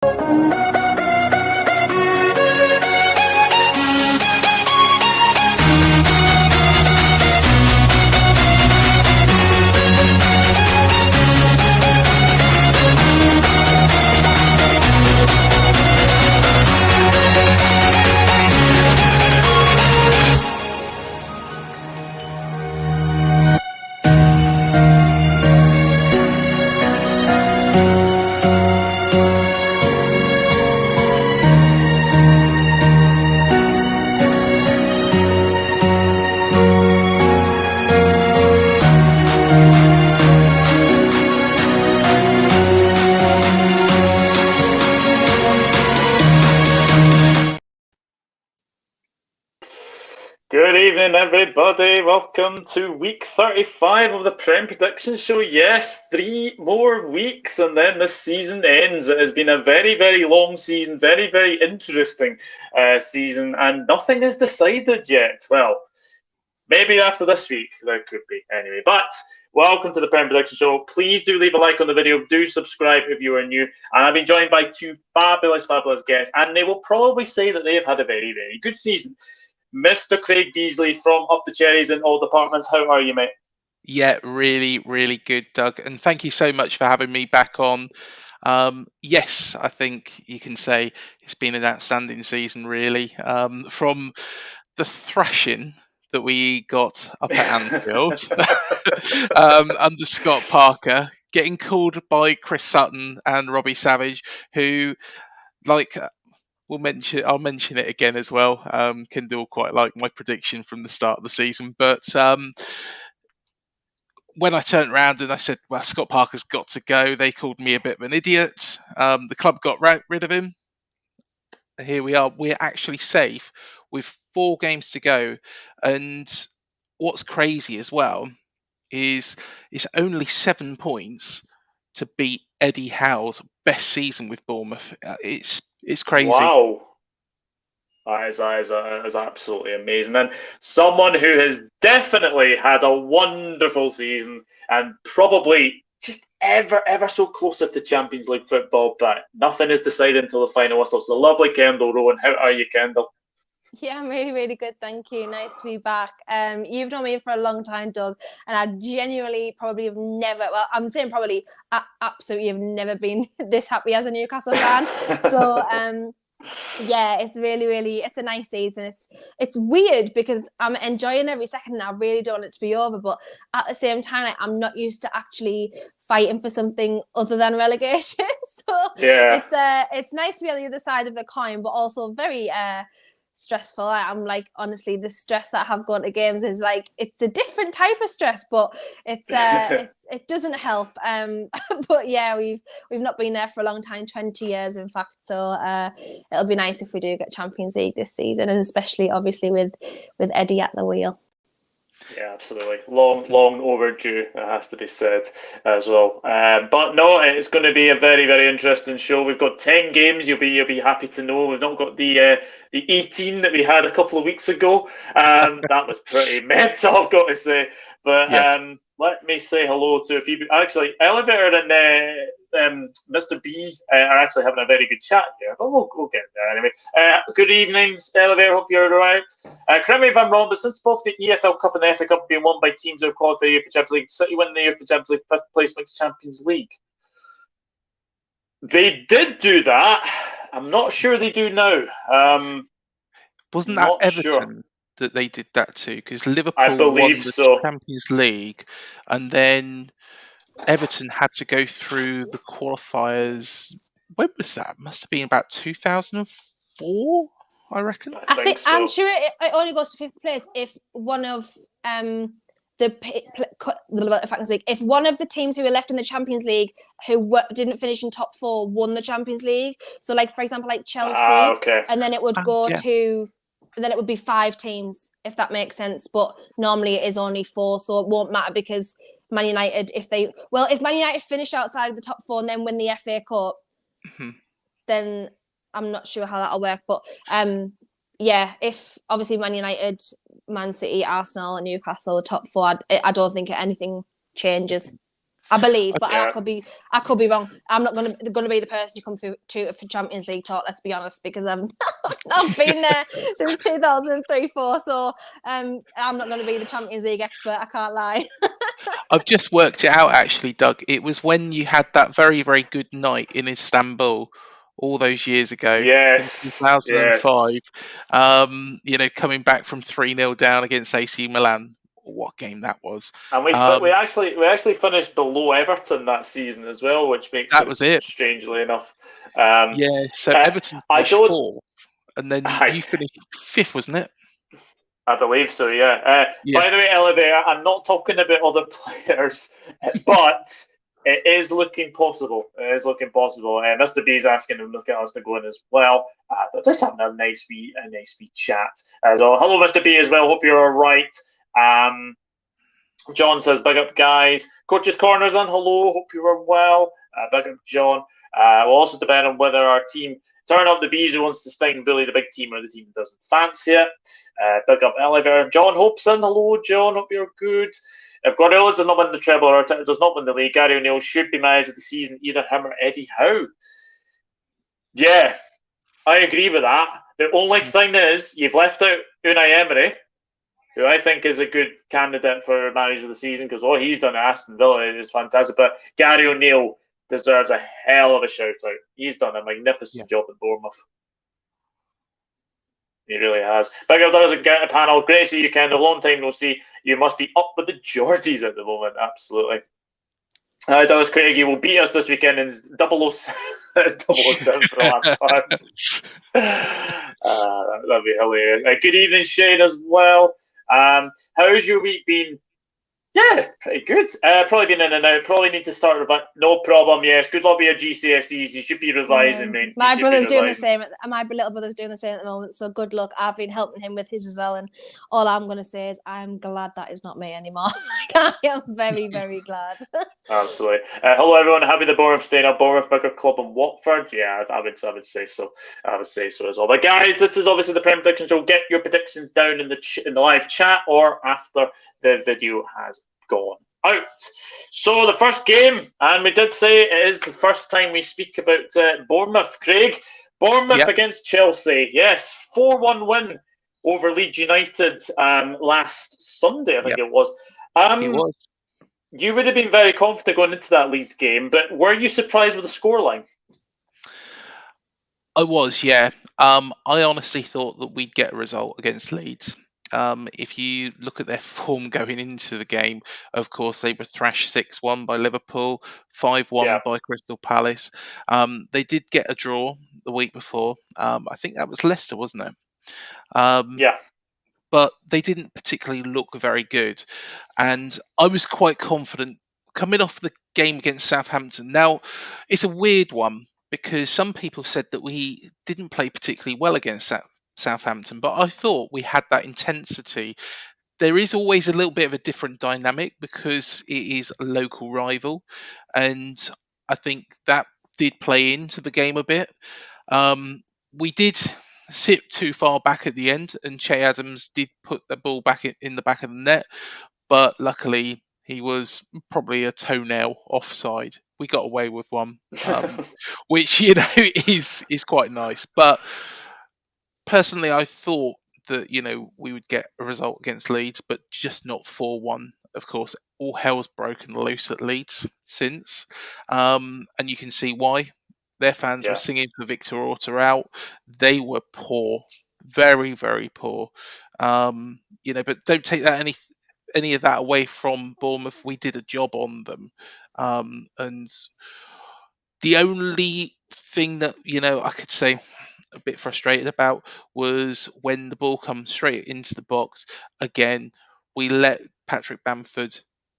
Good evening, everybody. Welcome to week 35 of the Prem Prediction Show. Yes, 3 more weeks and then the season ends. It has been a very, very long season, very, very interesting season, and nothing is decided yet. Well, maybe after this week there could be. Anyway, but welcome to the Prem Prediction Show. Please do leave a like on the video. Do subscribe if you are new. And I've been joined by 2 fabulous, fabulous guests, and they will probably say that they have had a very, very good season. Mr. Craig Beasley from Up the Cherries in all departments. How are you, mate? Yeah, really, really good, Doug. And thank you so much for having me back on. Yes, I think you can say it's been an outstanding season, really. From the thrashing that we got up at Anfield under Scott Parker, getting called by Chris Sutton and Robbie Savage, who, like, I'll mention it again as well. Kendall quite like my prediction from the start of the season, but when I turned around and I said, "Well, Scott Parker's got to go," they called me a bit of an idiot. The club got rid of him. Here we are. We're actually safe with 4 games to go, and what's crazy as well is it's only 7 points to beat Eddie Howe's best season with Bournemouth. It's crazy. Wow. That is absolutely amazing. And someone who has definitely had a wonderful season and probably just ever so closer to Champions League football, but nothing is decided until the final whistle. So lovely Kendall Rowan. How are you, Kendall? Yeah, I'm really, really good. Thank you. Nice to be back. You've known me for a long time, Doug, and I genuinely probably have never, well, I'm saying probably absolutely have never been this happy as a Newcastle fan. So, yeah, it's really, really, it's a nice season. It's weird because I'm enjoying every second and I really don't want it to be over, but at the same time, like, I'm not used to actually fighting for something other than relegation. So yeah, it's nice to be on the other side of the coin, but also very stressful. I'm like, honestly, the stress that I have going to games is like, it's a different type of stress, but it doesn't help. But yeah, we've not been there for a long time, 20 years in fact, so it'll be nice if we do get Champions League this season, and especially obviously with Eddie at the wheel. Yeah, absolutely. Long overdue, it has to be said as well. But no, it's going to be a very, very interesting show. We've got 10 games. You'll be happy to know we've not got the 18 that we had a couple of weeks ago. That was pretty mental, I've got to say. But yes. Let me say hello to a few people. Actually, Elevator and Mr. B are actually having a very good chat here, but we'll get there anyway. Good evening, Elevator. Hope you're all right. Correct me if I'm wrong, but since both the EFL Cup and the FA Cup have been won by teams who have qualified the UEFA Champions League, City win the UEFA Champions League, 5th place makes Champions League. They did do that. I'm not sure they do now. Wasn't that Everton that they did that too? Because Liverpool won the Champions League, and then Everton had to go through the qualifiers. When was that? Must have been about 2004, I reckon. I think so. I'm sure it only goes to 5th place if one of if one of the teams who were left in the Champions League who didn't finish in top 4 won the Champions League. So, like, for example, like Chelsea, and then it would go to. And then it would be 5 teams, if that makes sense. But normally it is only 4, so it won't matter because Man United, if Man United finish outside of the top 4 and then win the FA Cup, then I'm not sure how that'll work. But yeah, if obviously Man United, Man City, Arsenal, and Newcastle are top 4, I don't think anything changes. I believe, but Yeah. I could be wrong. I'm not going to be the person you come through to for Champions League talk. Let's be honest, because I've not been there since 2003-4. So I'm not going to be the Champions League expert. I can't lie. I've just worked it out actually, Doug. It was when you had that very, very good night in Istanbul all those years ago Yes. in 2005. Yes. Coming back from 3-0 down against AC Milan. What game that was. And we actually finished below Everton that season as well, which makes That was it. Strangely enough. So Everton finished 4th, and then you finished 5th, wasn't it? I believe so, yeah. By the way, Olivier, I'm not talking about other players, but it is looking possible. Mr. B is asking him to look at us to go in as well. But just having a nice wee chat as well. Hello, Mr. B, as well. Hope you're all right. John says, big up, guys. Coach's Corner's on. Hello. Hope you are well. Big up, John. Will also depend on whether our team turn up the bees who wants to sting bully the big team or the team doesn't fancy it. Big up, Oliver. John Hopeson. Hello, John. Hope you're good. If Guardiola does not win the treble or does not win the league, Gary O'Neill should be manager of the season, either him or Eddie Howe. Yeah, I agree with that. The only thing is, you've left out Unai Emery, who I think is a good candidate for manager of the season because what he's done at Aston Villa is fantastic. But Gary O'Neill deserves a hell of a shout out. He's done a magnificent job at Bournemouth. He really has. Big up does get a panel. Great to see you, Kendall. Long time no see. You must be up with the Geordies at the moment. Absolutely. Douglas Craigie will beat us this weekend in 007 for Lampard. That'd be hilarious. Good evening, Shane, as well. How's your week been? Yeah, pretty good. Probably been in and out. Probably need to start about. No problem. Yes, good luck with your GCSEs. You should be revising, mate. My brother's doing the same. My little brother's doing the same at the moment. So good luck. I've been helping him with his as well. And all I'm going to say is I'm glad that is not me anymore. I am very, very glad. Absolutely. Hello, everyone. Happy the Bournemouth staying up. Bournemouth bigger club in Watford. Yeah, I would say so. I would say so as well. But guys, this is obviously the Premier Prediction Show. Get your predictions down in the live chat or after the video has gone out. So the first game, and we did say it is the first time we speak about Bournemouth. Craig, Bournemouth against Chelsea. Yes, 4-1 win over Leeds United last Sunday, I think it was. It was. You would have been very confident going into that Leeds game, but were you surprised with the scoreline? I was, yeah. I honestly thought that we'd get a result against Leeds. If you look at their form going into the game, of course, they were thrashed 6-1 by Liverpool, 5-1 by Crystal Palace. They did get a draw the week before. I think that was Leicester, wasn't it? But they didn't particularly look very good. And I was quite confident coming off the game against Southampton. Now, it's a weird one because some people said that we didn't play particularly well against Southampton, but I thought we had that intensity. There is always a little bit of a different dynamic because it is a local rival, and I think that did play into the game a bit. We did sit too far back at the end, and Che Adams did put the ball back in the back of the net, but luckily he was probably a toenail offside. We got away with one, which is quite nice. But personally, I thought that we would get a result against Leeds, but just not 4-1. Of course, all hell's broken loose at Leeds since, and you can see why. Their fans were singing for Victor Orta out. They were poor, very, very poor. But don't take that any of that away from Bournemouth. We did a job on them, and the only thing that I could say a bit frustrated about was when the ball comes straight into the box. Again, we let Patrick Bamford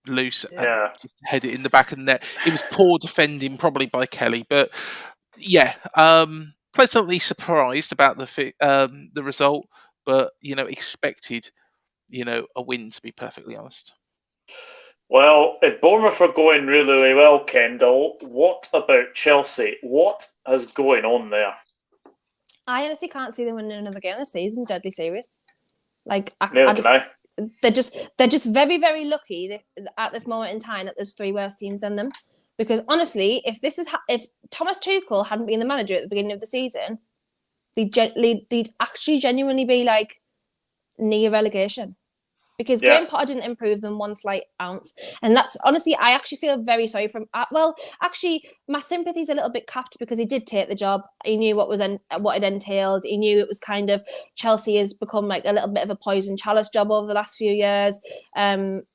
loose and just head it in the back of the net. It was poor defending, probably by Kelly, but pleasantly surprised about the result, but expected a win, to be perfectly honest. Well, if Bournemouth are going really, really well, Kendall, what about Chelsea? What is going on there? I honestly can't see them winning another game this season. Deadly serious. Like, they're just very, very lucky at this moment in time that there's 3 worse teams than them. Because honestly, if Thomas Tuchel hadn't been the manager at the beginning of the season, they'd actually genuinely be like near relegation. Because Graham Potter didn't improve them one slight ounce. And that's, honestly, I actually feel very sorry for him. Well, actually, my sympathy's a little bit capped because he did take the job. He knew what it entailed. He knew it was kind of, Chelsea has become like a little bit of a poison chalice job over the last few years. And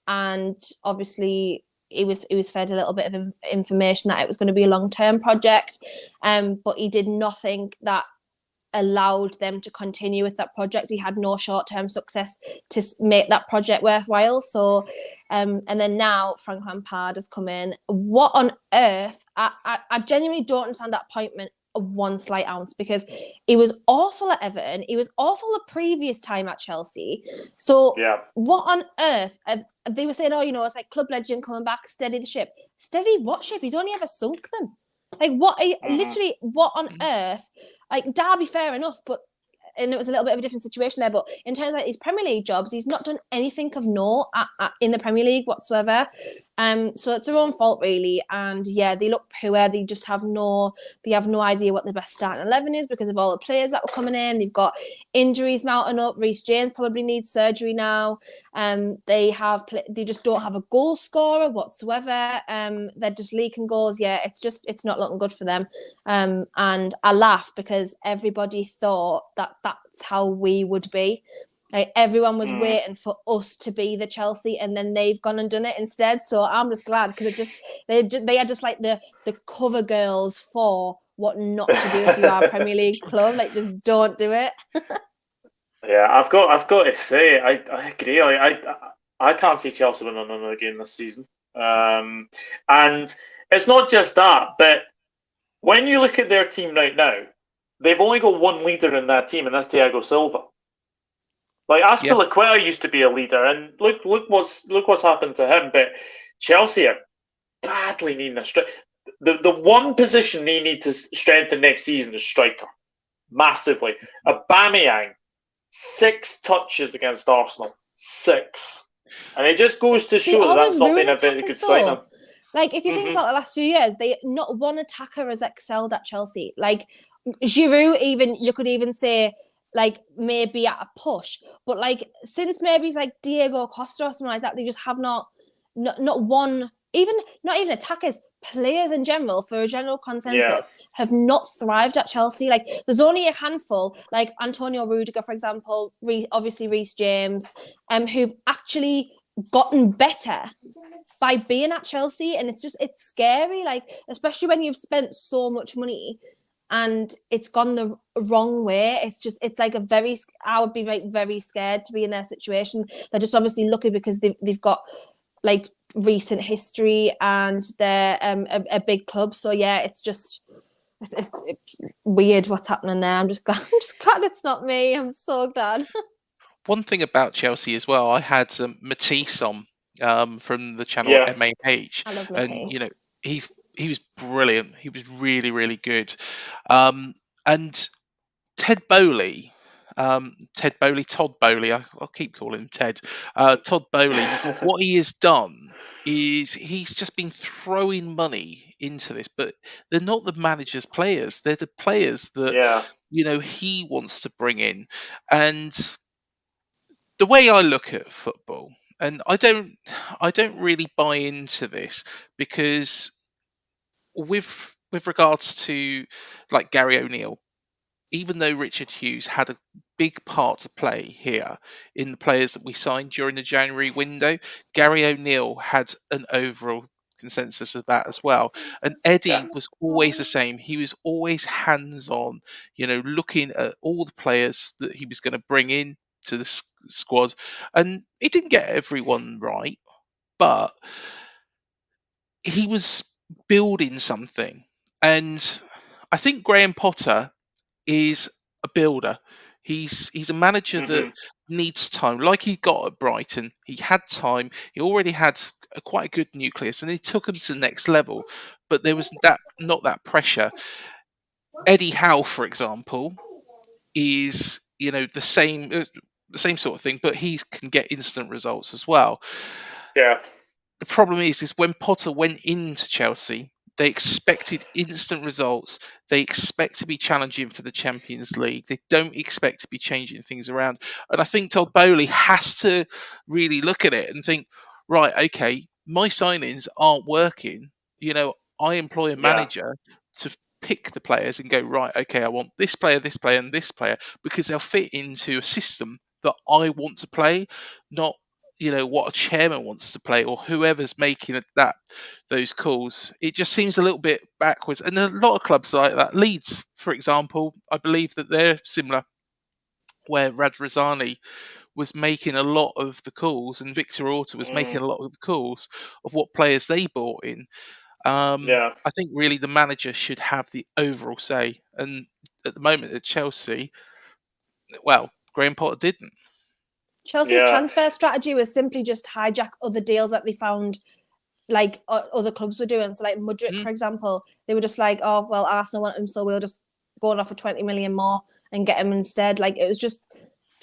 obviously, he was fed a little bit of information that it was going to be a long-term project. But he did nothing that allowed them to continue with that project. He had no short-term success to make that project worthwhile. So, and then now Frank Lampard has come in. What on earth? I genuinely don't understand that appointment one slight ounce, because he was awful at Everton. He was awful the previous time at Chelsea. So what on earth? They were saying, it's like club legend coming back, steady the ship. Steady what ship? He's only ever sunk them. Like, what? Literally, what on earth? Like, Derby, fair enough, and it was a little bit of a different situation there. But in terms of his Premier League jobs, he's not done anything of note in the Premier League whatsoever. So it's their own fault, really. And they look poor. They just have no idea what the best starting 11 is because of all the players that were coming in. They've got injuries mounting up. Reece James probably needs surgery now. They just don't have a goal scorer whatsoever. They're just leaking goals. Yeah, it's not looking good for them. And I laugh because everybody thought that that's how we would be. Like, everyone was waiting for us to be the Chelsea, and then they've gone and done it instead. So I'm just glad, because they are just like the cover girls for what not to do if you are a Premier League club. Like, just don't do it. Yeah, I've got to say, I agree. I can't see Chelsea winning another game this season. And it's not just that, but when you look at their team right now, they've only got one leader in that team, and that's Thiago Silva. Like, Azpilicueta used to be a leader, and look what's happened to him. But Chelsea are badly needing a striker. The one position they need to strengthen next season is striker, massively. Aubameyang, 6 touches against Arsenal, 6, and it just goes to show that's not been a very good signing. Like, if you think about the last few years, not one attacker has excelled at Chelsea. Like, Giroud, you could even say, like, maybe at a push, but like, since maybe it's like Diego Costa or something like that, they just have not one, not even attackers, players in general, for a general consensus, have not thrived at Chelsea. Like, there's only a handful, like Antonio Rudiger, for example, obviously Reece James, who've actually gotten better by being at Chelsea. And it's scary, like, especially when you've spent so much money and it's gone the wrong way. It's like I would be like very scared to be in their situation. They're just obviously lucky because they've got like recent history and they're a big club. So yeah, it's weird what's happening there. I'm just glad it's not me. I'm so glad. One thing about Chelsea as well, I had Matisse on from the channel MAH. I love Matisse. And he was brilliant. He was really, really good. And Todd Bowley, I'll keep calling him Ted. Todd Bowley, what he has done is he's just been throwing money into this, but they're not the manager's players. They're the players that he wants to bring in. And the way I look at football, and I don't really buy into this, because with regards to like Gary O'Neill, even though Richard Hughes had a big part to play here in the players that we signed during the January window, Gary O'Neill had an overall consensus of that as well. And Eddie was always the same. He was always hands-on, looking at all the players that he was going to bring in to the squad. And he didn't get everyone right, but he was building something. And I think Graham Potter is a builder. He's a manager that needs time. Like he got at Brighton, he had time. He already had quite a good nucleus, and he took him to the next level. But there was not that pressure. Eddie Howe, for example, is the same. the same sort of thing, but he can get instant results as well. Yeah. The problem is when Potter went into Chelsea, they expected instant results. They expect to be challenging for the Champions League. They don't expect to be changing things around. And I think Todd Bowley has to really look at it and think, right, okay, my signings aren't working. I employ a manager to pick the players and go, right, okay, I want this player, and this player, because they'll fit into a system that I want to play, not what a chairman wants to play or whoever's making those calls. It just seems a little bit backwards, and a lot of clubs like that. Leeds, for example, I believe that they're similar, where Radrizzani was making a lot of the calls and Victor Orta was making a lot of the calls of what players they bought in. I think really the manager should have the overall say, and at the moment at Chelsea, well, Graham Potter didn't. Chelsea's transfer strategy was simply just hijack other deals that they found like other clubs were doing. So like Mudryk, for example, they were just like, oh, well, Arsenal want him, so we'll just go on for 20 million more and get him instead. Like it was just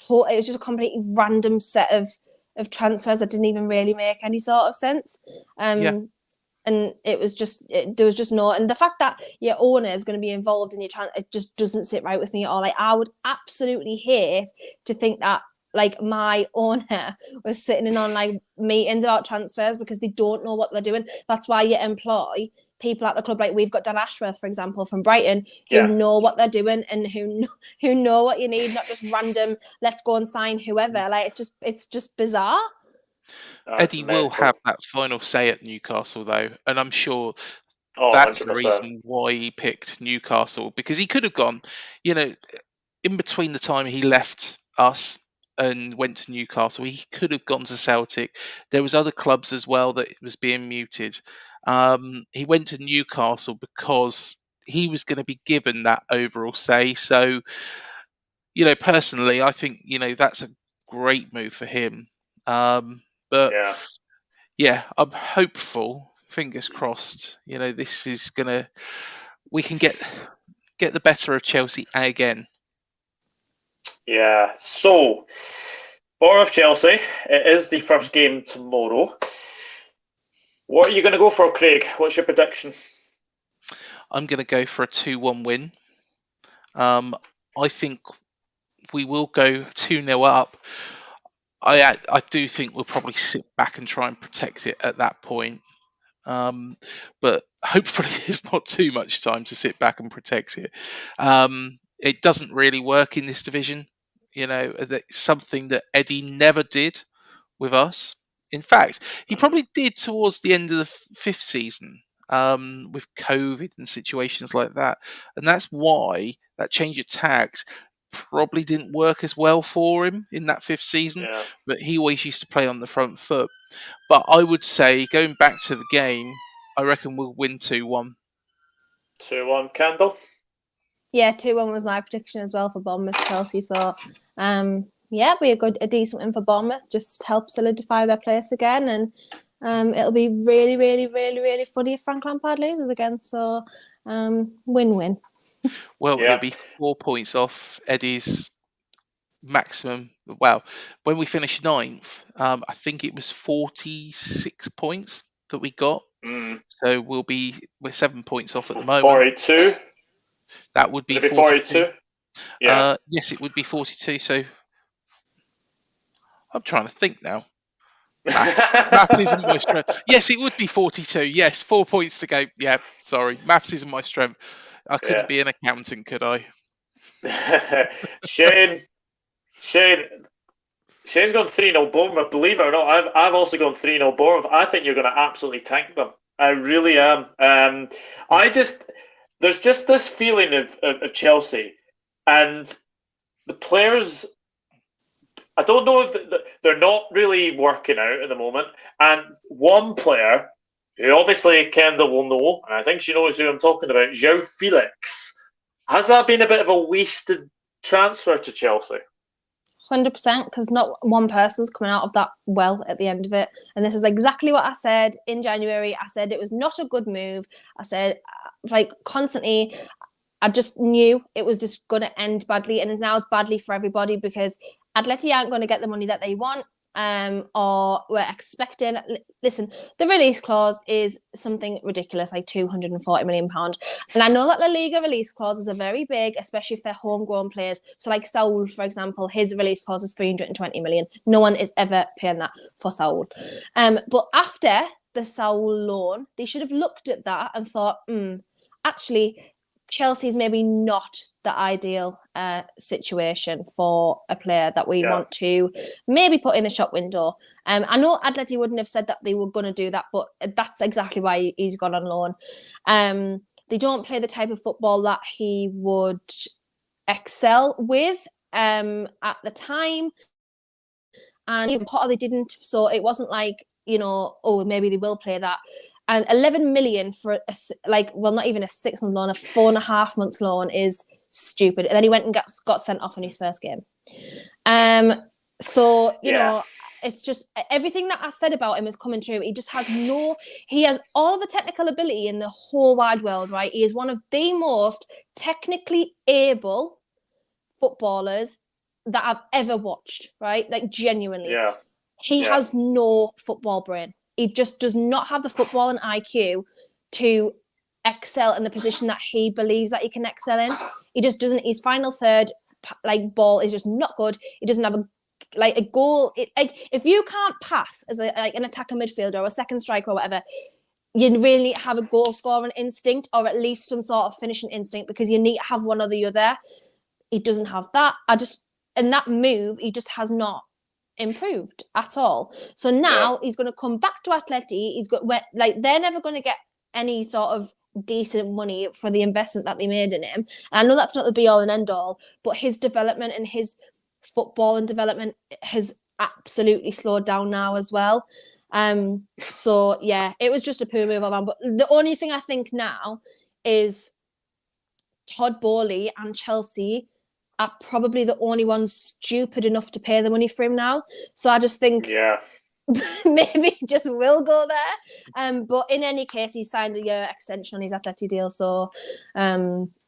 a completely random set of transfers that didn't even really make any sort of sense. And it was just there was just no, and the fact that your owner is going to be involved in your it just doesn't sit right with me at all. Like I would absolutely hate to think that like my owner was sitting in on like meetings about transfers because they don't know what they're doing. That's why you employ people at the club. Like we've got Dan Ashworth, for example, from Brighton, who know what they're doing and who know what you need, not just random, let's go and sign whoever. Like it's just bizarre. Eddie will have that final say at Newcastle though, and I'm sure that's 100%. The reason why he picked Newcastle, because he could have gone, in between the time he left us and went to Newcastle, he could have gone to Celtic. There was other clubs as well that was being mooted. He went to Newcastle because he was going to be given that overall say. So, personally, I think that's a great move for him. But I'm hopeful. Fingers crossed. This is we can get the better of Chelsea again. Yeah, so Bournemouth Chelsea, it is the first game tomorrow. What are you going to go for, Craig? What's your prediction? I'm going to go for a 2-1 win. I think we will go 2-0 up. I do think we'll probably sit back and try and protect it at that point. But hopefully there's not too much time to sit back and protect it. It doesn't really work in this division. It's something that Eddie never did with us. In fact, he probably did towards the end of the fifth season with COVID and situations like that. And that's why that change of tact probably didn't work as well for him in that fifth season. But he always used to play on the front foot. But I would say, going back to the game, I reckon we'll win 2-1. 2-1, Kendall? Yeah, 2-1 was my prediction as well for Bournemouth Chelsea. So, be a decent win for Bournemouth. Just help solidify their place again, and it'll be really, really, really, really funny if Frank Lampard loses again. So, win-win. Well, it'll be 4 points off Eddie's maximum. Well, when we finished 9th, I think it was 46 points that we got. So we're 7 points off at the moment. 42. That would be 42. Yeah. Yes, it would be 42. So I'm trying to think now. Maths isn't my strength. Yes, it would be 42. Yes, 4 points to go. Yeah, sorry. Maths isn't my strength. I couldn't be an accountant, could I? Shane's gone 3-0 Bournemouth. Believe it or not, I've also gone 3-0 Bournemouth. I think you're going to absolutely tank them. I really am. There's just this feeling of Chelsea and the players. I don't know if they're not really working out at the moment. And one player, who obviously Kendall will know, and I think she knows who I'm talking about, João Felix. Has that been a bit of a wasted transfer to Chelsea? 100%, because not one person's coming out of that well at the end of it. And this is exactly what I said in January. I said it was not a good move. I said, constantly, I just knew it was just going to end badly. And now it's badly for everybody because Atleti aren't going to get the money that they want. Or we're expecting. Listen, the release clause is something ridiculous, like £240 million. And I know that La Liga release clauses are very big, especially if they're homegrown players. So, like Saul, for example, his release clause is 320 million. No one is ever paying that for Saul. But after the Saul loan, they should have looked at that and thought, actually, Chelsea's maybe not the ideal situation for a player that we want to maybe put in the shop window. I know Atleti wouldn't have said that they were going to do that, but that's exactly why he's gone on loan. They don't play the type of football that he would excel with at the time. And even Potter, they didn't. So it wasn't like, maybe they will play that. And 11 million for not even a 6-month loan, a 4.5-month loan is stupid. And then he went and got sent off in his first game. So you know, it's just everything that I said about him is coming true. He just has he has all the technical ability in the whole wide world, right? He is one of the most technically able footballers that I've ever watched, right? Like genuinely. Yeah. He has no football brain. He just does not have the football and IQ to excel in the position that he believes that he can excel in. He just doesn't. His final third, ball is just not good. He doesn't have a goal. If you can't pass as an attacker midfielder or a second striker or whatever, you really need to have a goal scoring instinct or at least some sort of finishing instinct, because you need to have one or the other. He doesn't have that. In that move, he just has not improved at all. So now he's going to come back to Atleti. They're never going to get any sort of decent money for the investment that they made in him. And I know that's not the be all and end all, but his development and his football and development has absolutely slowed down now as well. So yeah, it was just a poor move on. But the only thing I think now is Todd Boehly and Chelsea are probably the only ones stupid enough to pay the money for him now. So I just think maybe he just will go there. But in any case, he signed a year extension on his Atleti deal. So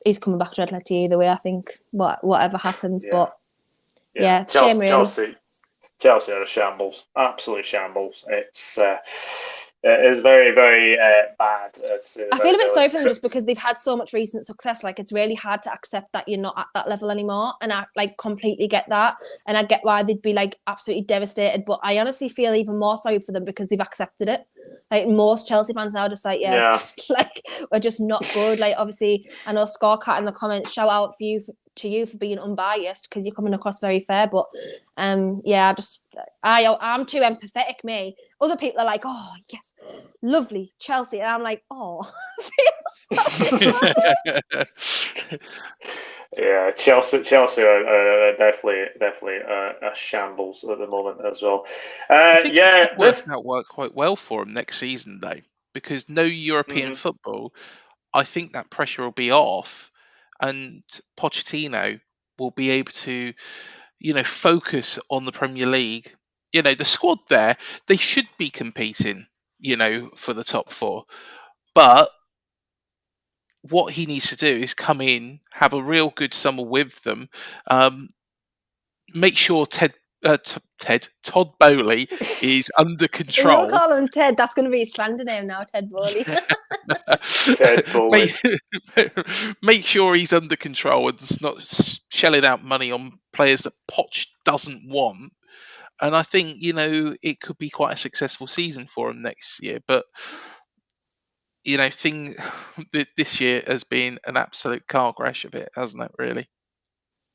he's coming back to Atleti either way, I think, whatever happens. But shame really. Chelsea are a shambles, absolute shambles. It is very, very bad. I feel a bit sorry for them just because they've had so much recent success. Like, it's really hard to accept that you're not at that level anymore. And I completely get that. And I get why they'd be absolutely devastated. But I honestly feel even more sorry for them because they've accepted it. Like, most Chelsea fans now are just we're just not good. Like, obviously, I know Scorecat in the comments, shout out to you for being unbiased because you're coming across very fair. But I'm too empathetic, me. Other people are like, oh yes, lovely Chelsea, and I'm like, oh, I feel sorry. Yeah, Chelsea are definitely a shambles at the moment as well. This might work quite well for them next season though, because no European football. I think that pressure will be off, and Pochettino will be able to, focus on the Premier League. The squad there, they should be competing, for the top four. But what he needs to do is come in, have a real good summer with them, make sure Todd Boehly is under control. You'll call him Ted. That's going to be his slander name now, Ted Boehly. Ted Boehly. Make sure he's under control and not shelling out money on players that Poch doesn't want. And I think, it could be quite a successful season for him next year. But, this year has been an absolute car crash of it, hasn't it, really?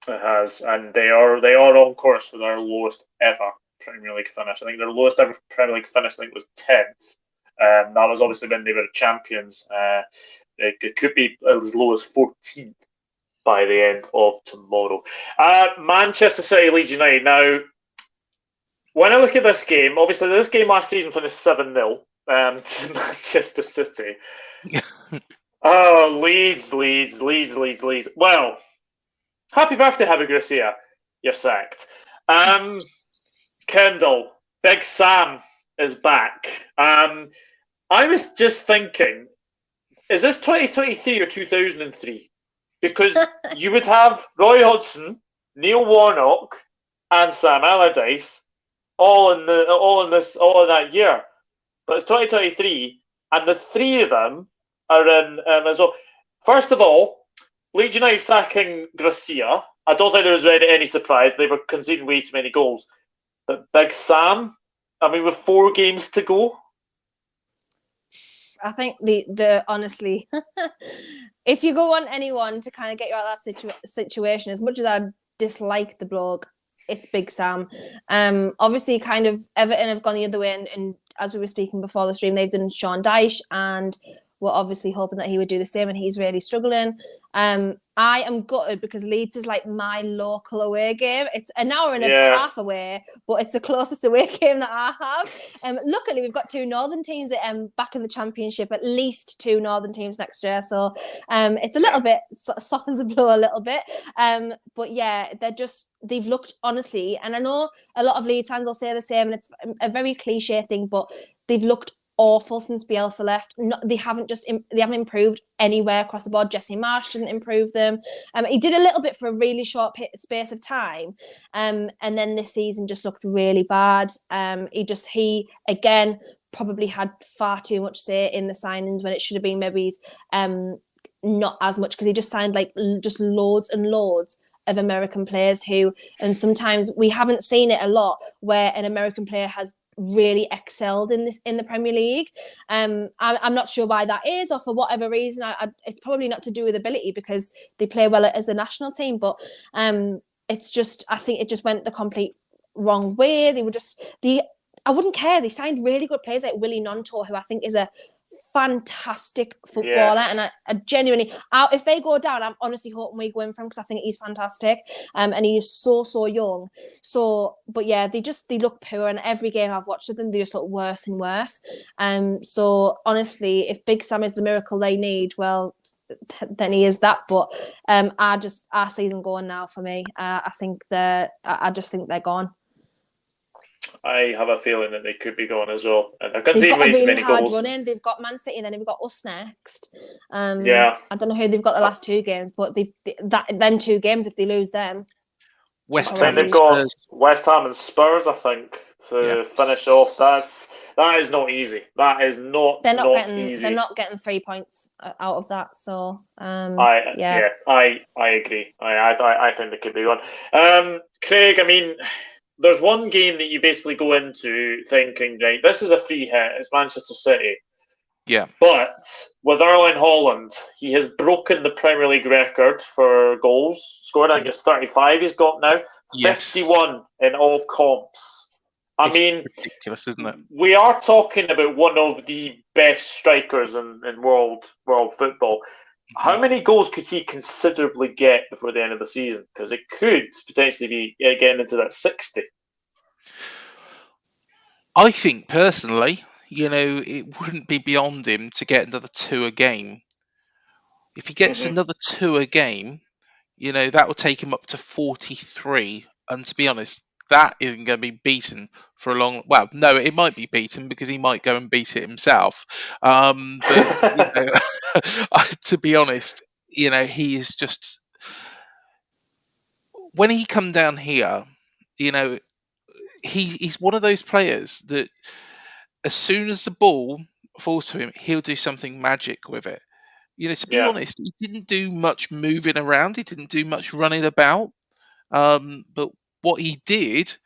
It has. And they are on course for their lowest ever Premier League finish. I think their lowest ever Premier League finish, was 10th. That was obviously when they were champions. It could be as low as 14th by the end of tomorrow. Manchester City, Leeds United. Now, when I look at this game, obviously this game last season finished 7-0 to Manchester City. Oh, Leeds. Well, happy birthday, Javi Gracia. You're sacked. Kendall, Big Sam is back. I was just thinking, is this 2023 or 2003? Because you would have Roy Hodgson, Neil Warnock, and Sam Allardyce all in that year. But it's 2023, and the three of them are in as well. First of all, Leeds United sacking Gracia. I don't think there was really any surprise. They were conceding way too many goals. But Big Sam, I mean, with 4 games to go. I think the honestly, if you go want anyone to kind of get you out of that situation, as much as I dislike the bloke, it's Big Sam. Obviously, kind of Everton have gone the other way, and as we were speaking before the stream, they've done Sean Dyche, and we're obviously hoping that he would do the same, and he's really struggling. I am gutted because Leeds is like my local away game. It's an hour and a half away, but it's the closest away game that I have. Luckily, we've got 2 northern teams back in the Championship, at least 2 northern teams next year. So it's a little bit, softens the blow a little bit. But yeah, they've looked, honestly, and I know a lot of Leeds fans will say the same, and it's a very cliche thing, but they've looked awful since Bielsa left. They haven't improved anywhere across the board. Jesse Marsch didn't improve them. He did a little bit for a really short space of time, and then this season just looked really bad. He again probably had far too much say in the signings when it should have been maybe not as much, because he just signed like just loads and loads of American players and sometimes we haven't seen it a lot where an American player has really excelled in the Premier League. I'm not sure why that is, or for whatever reason. It's probably not to do with ability, because they play well as a national team, but it's just, I think it just went the complete wrong way. I wouldn't care. They signed really good players like Willie Gnonto, who I think is a fantastic footballer, and I genuinely, if they go down, I'm honestly hoping we go in for him, because I think he's fantastic, and he's so young. So, but yeah, they look poor, and every game I've watched of them, they just look worse and worse. So honestly, if Big Sam is the miracle they need, well, then he is that. But I see them going now. For me, I just think they're gone. I have a feeling that they could be gone as well. And they've got a really hard run in. They've got Man City, and then they've got us next. I don't know who they've got the last 2 games, but them 2 games, if they lose them, West Ham. They've got West Ham and Spurs, I think, to finish off. That is not easy. That is not. They're not getting 3 points out of that. So I agree. I think they could be gone. Craig, I mean, there's one game that you basically go into thinking, right, this is a free hit. It's Manchester City. Yeah. But with Erling Haaland, he has broken the Premier League record for goals scored. I think it's 35 he's got now. Yes. 51 in all comps. It's ridiculous, isn't it? We are talking about one of the best strikers in world football. How many goals could he considerably get before the end of the season? Because it could potentially be getting into that 60. I think personally, it wouldn't be beyond him to get another 2 a game. If he gets another 2 a game, that will take him up to 43. And to be honest, that isn't going to be beaten for a long. Well, no, it might be beaten because he might go and beat it himself. But to be honest, he is just, when he come down here, he's one of those players that as soon as the ball falls to him, he'll do something magic with it. To be honest, he didn't do much moving around. He didn't do much running about. But what he did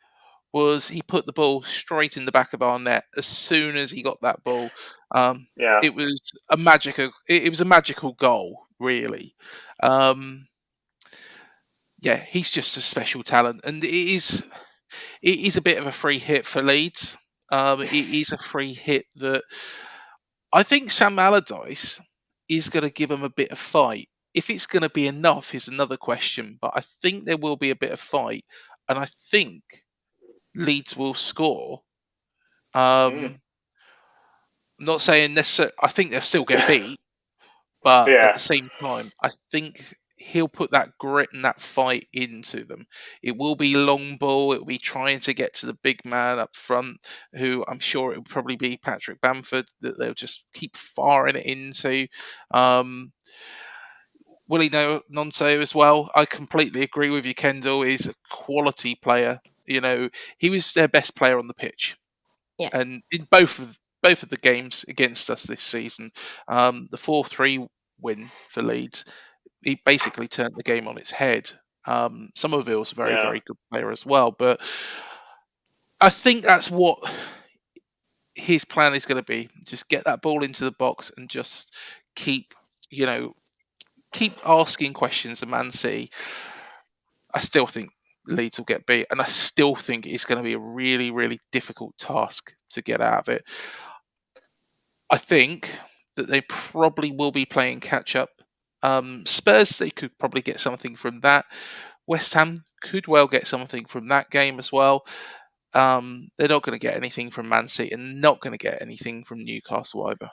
was he put the ball straight in the back of our net as soon as he got that ball. It was a magical goal, really. He's just a special talent, and it is a bit of a free hit for Leeds. It is a free hit that I think Sam Allardyce is going to give him a bit of fight. If it's going to be enough is another question, but I think there will be a bit of fight, and I think Leeds will score. Not saying necessarily, I think they'll still get beat, but at the same time, I think he'll put that grit and that fight into them. It will be long ball. It will be trying to get to the big man up front, who I'm sure it will probably be Patrick Bamford, that they'll just keep firing it into. Willie Gnonto as well. I completely agree with you, Kendall. Is a quality player. He was their best player on the pitch. Yeah. And in both of the games against us this season, the 4-3 win for Leeds, he basically turned the game on its head. Somerville's a very, very good player as well, but I think that's what his plan is going to be. Just get that ball into the box and just keep asking questions of Man City. I still think Leeds will get beat, and I still think it's going to be a really, really difficult task to get out of it. I think that they probably will be playing catch up. Spurs, they could probably get something from that. West Ham could well get something from that game as well. They're not going to get anything from Man City and not going to get anything from Newcastle either.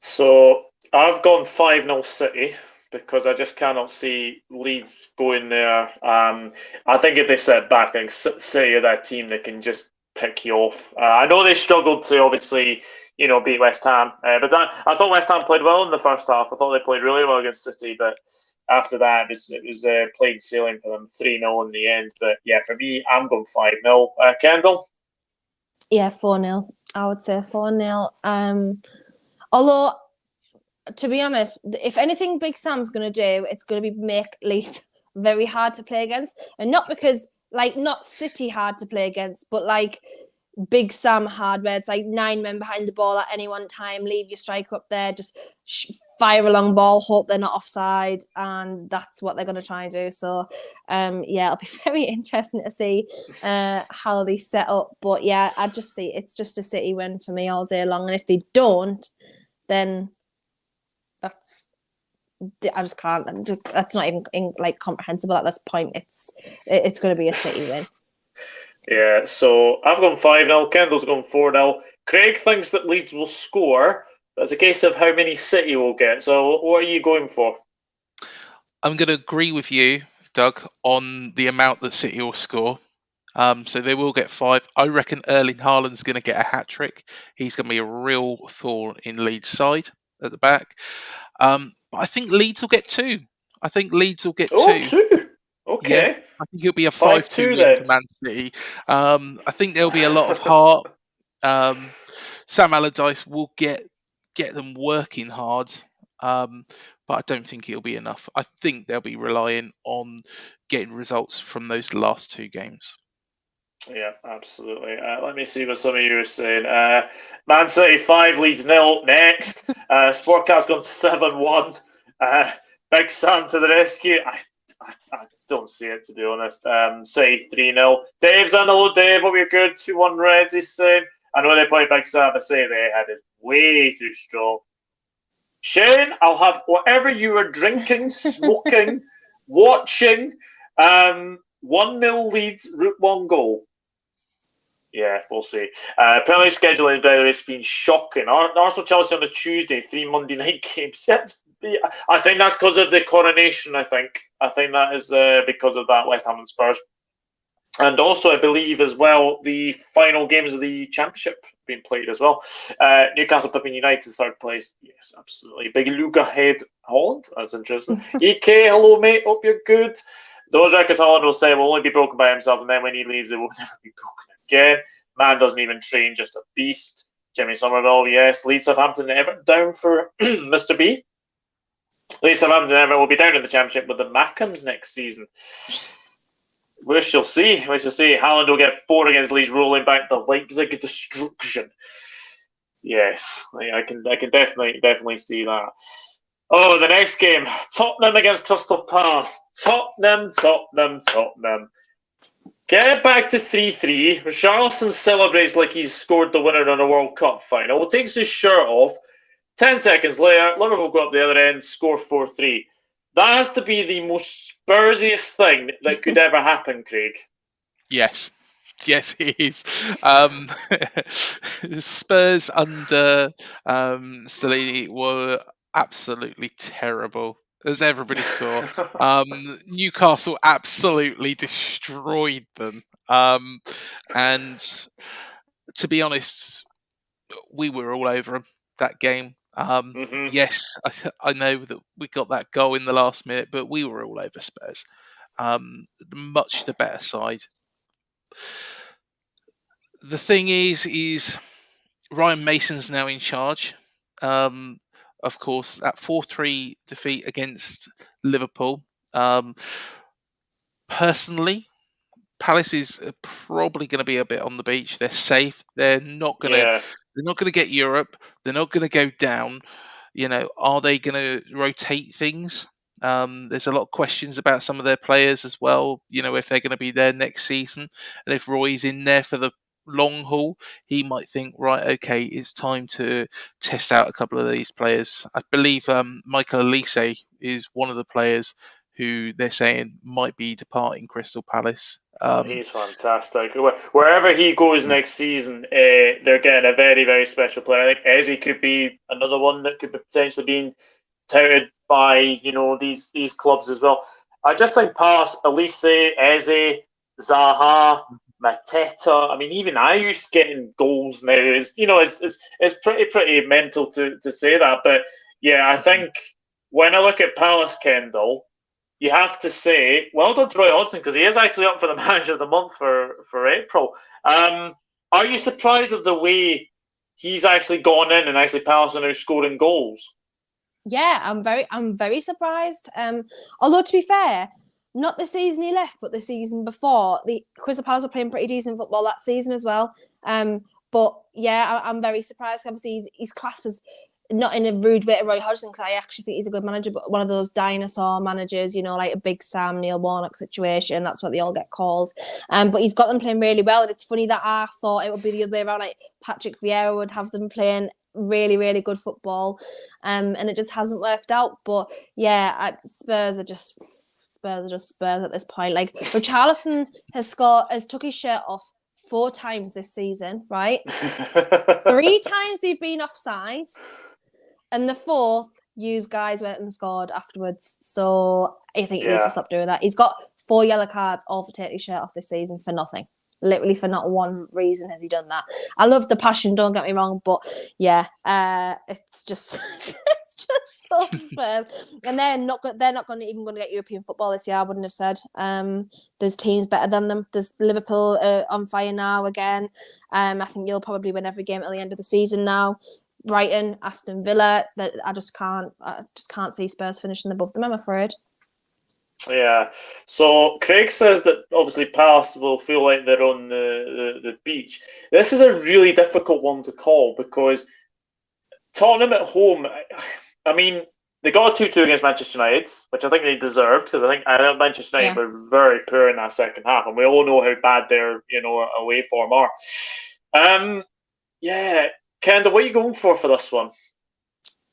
So I've gone 5-0 City because I just cannot see Leeds going there. I think if they sit back, I think City are that team that can just pick you off. I know they struggled to obviously, beat West Ham, but I thought West Ham played well in the first half. I thought they played really well against City, but after that, it was plain sailing for them, 3-0 in the end. But yeah, for me, I'm going 5-0. Kendall? Yeah, 4-0. I would say 4-0. Although, to be honest, if anything Big Sam's going to do, it's going to be make Leeds very hard to play against. And not because, not City hard to play against, but Big Sam hard, where it's 9 men behind the ball at any one time, leave your striker up there, just fire a long ball, hope they're not offside, and that's what they're going to try and do. So, it'll be very interesting to see how they set up. But yeah, I just see it's just a City win for me all day long. And if they don't, then I just can't. That's not even comprehensible at this point. It's going to be a City win. Yeah, so I've gone 5-0, Kendall's gone 4-0. Craig thinks that Leeds will score. That's a case of how many City will get. So what are you going for? I'm going to agree with you, Doug, on the amount that City will score. So they will get 5. I reckon Erling Haaland's going to get a hat-trick. He's going to be a real thorn in Leeds' side at the back. But I think Leeds will get 2. I think Leeds will get 2. Oh, 2? Okay. Yeah, I think it'll be a 5-2 win for Man City. I think there'll be a lot of heart. Sam Allardyce will get them working hard, but I don't think it'll be enough. I think they'll be relying on getting results from those last 2 games. Yeah, absolutely. Let me see what some of you are saying. Man City 5, Leeds 0. Next, Sportcast gone 7-1. Big Sam to the rescue. I don't see it, to be honest. City 3-0. Dave's on. Hello, Dave. Hope you're good. 2-1 Reds, he's saying. I know they play Big Sam. I say they had it way too strong. Shane, I'll have whatever you are drinking, smoking, watching. 1-0 Leeds, Route 1 goal. Yeah, we'll see. Premier League scheduling, by the way, has been shocking. Arsenal-Chelsea on a Tuesday, 3 Monday night games. I think that's because of the coronation, I think that is because of that, West Ham and Spurs. And also, I believe as well, the final games of the Championship being played as well. Newcastle Pippin United, 3rd place. Yes, absolutely. Big look ahead, Holland. That's interesting. EK, hello, mate. Hope you're good. Those records, Holland will say, will only be broken by himself, and then when he leaves, it will never be broken again. Man doesn't even train, just a beast. Jimmy Somerville, yes. Leeds, Southampton, Everton down for Mr. B. Leeds, Southampton, Everton will be down in the Championship with the Mackhams next season. We shall see. Haaland will get 4 against Leeds, rolling back the Leipzig destruction. Yes, I can definitely see that. Oh, the next game, Tottenham against Crystal Palace. Tottenham. Get back to 3-3. Richarlison celebrates like he's scored the winner in a World Cup final. Takes his shirt off. 10 seconds later, Liverpool go up the other end, score 4-3. That has to be the most Spursiest thing that could ever happen, Craig. Yes, it is. Spurs under Stellini were absolutely terrible, as everybody saw. Newcastle absolutely destroyed them. And to be honest, we were all over them that game. Yes, I know that we got that goal in the last minute, but we were all over Spurs. much the better side. The thing is Ryan Mason's now in charge. Of course, that 4-3 defeat against Liverpool. Personally, Palace is probably going to be a bit on the beach. They're safe. They're not going to. Yeah. They're not going to get Europe. They're not going to go down. Are they going to rotate things? There's a lot of questions about some of their players as well. If they're going to be there next season, and if Roy's in there for the long haul, he might think, right, okay, it's time to test out a couple of these players. I believe Michael Olise is one of the players who they're saying might be departing Crystal Palace. He's fantastic. Wherever he goes next season, they're getting a very, very special player. I think Eze could be another one that could be potentially being touted by these clubs as well. I just think Palace, Olise, Eze, Zaha, Mateta. I mean, even Ayush getting goals now is it's pretty mental to say that. But yeah, I think when I look at Palace, Kendall, you have to say, well done to Roy Hodgson, because he is actually up for the Manager of the Month for April. Are you surprised of the way he's actually gone in and actually Palace are now scoring goals? Yeah, I'm very surprised. Although to be fair, not the season he left, but the season before, the Crystal Palace were playing pretty decent football that season as well. But yeah, I'm very surprised. Obviously, he's classed as, not in a rude way to Roy Hodgson, because I actually think he's a good manager, but one of those dinosaur managers, like a Big Sam, Neil Warnock situation. That's what they all get called. But he's got them playing really well. And it's funny that I thought it would be the other way around, like Patrick Vieira would have them playing really, really good football. And it just hasn't worked out. But yeah, Spurs are just Spurs at this point. Like, Richarlison has took his shirt off 4 times this season, right? 3 times they've been offside. And the 4th, you guys went and scored afterwards. So I think he needs to stop doing that. He's got 4 yellow cards, all for taking his shirt off this season for nothing. Literally for not one reason has he done that. I love the passion, don't get me wrong, but yeah, it's just it's just so Spurs. And they're not going to even going to get European football this year, I wouldn't have said. There's teams better than them. There's Liverpool on fire now again. I think you'll probably win every game at the end of the season now. Brighton, Aston Villa, that I just can't see Spurs finishing above them, I'm afraid. Yeah. So Craig says that obviously Palace will feel like they're on the beach. This is a really difficult one to call, because Tottenham at home, I mean, they got a 2-2 against Manchester United, which I think they deserved, because I think Manchester United were very poor in that second half, and we all know how bad their away form are. Yeah. Kendall, what are you going for this one?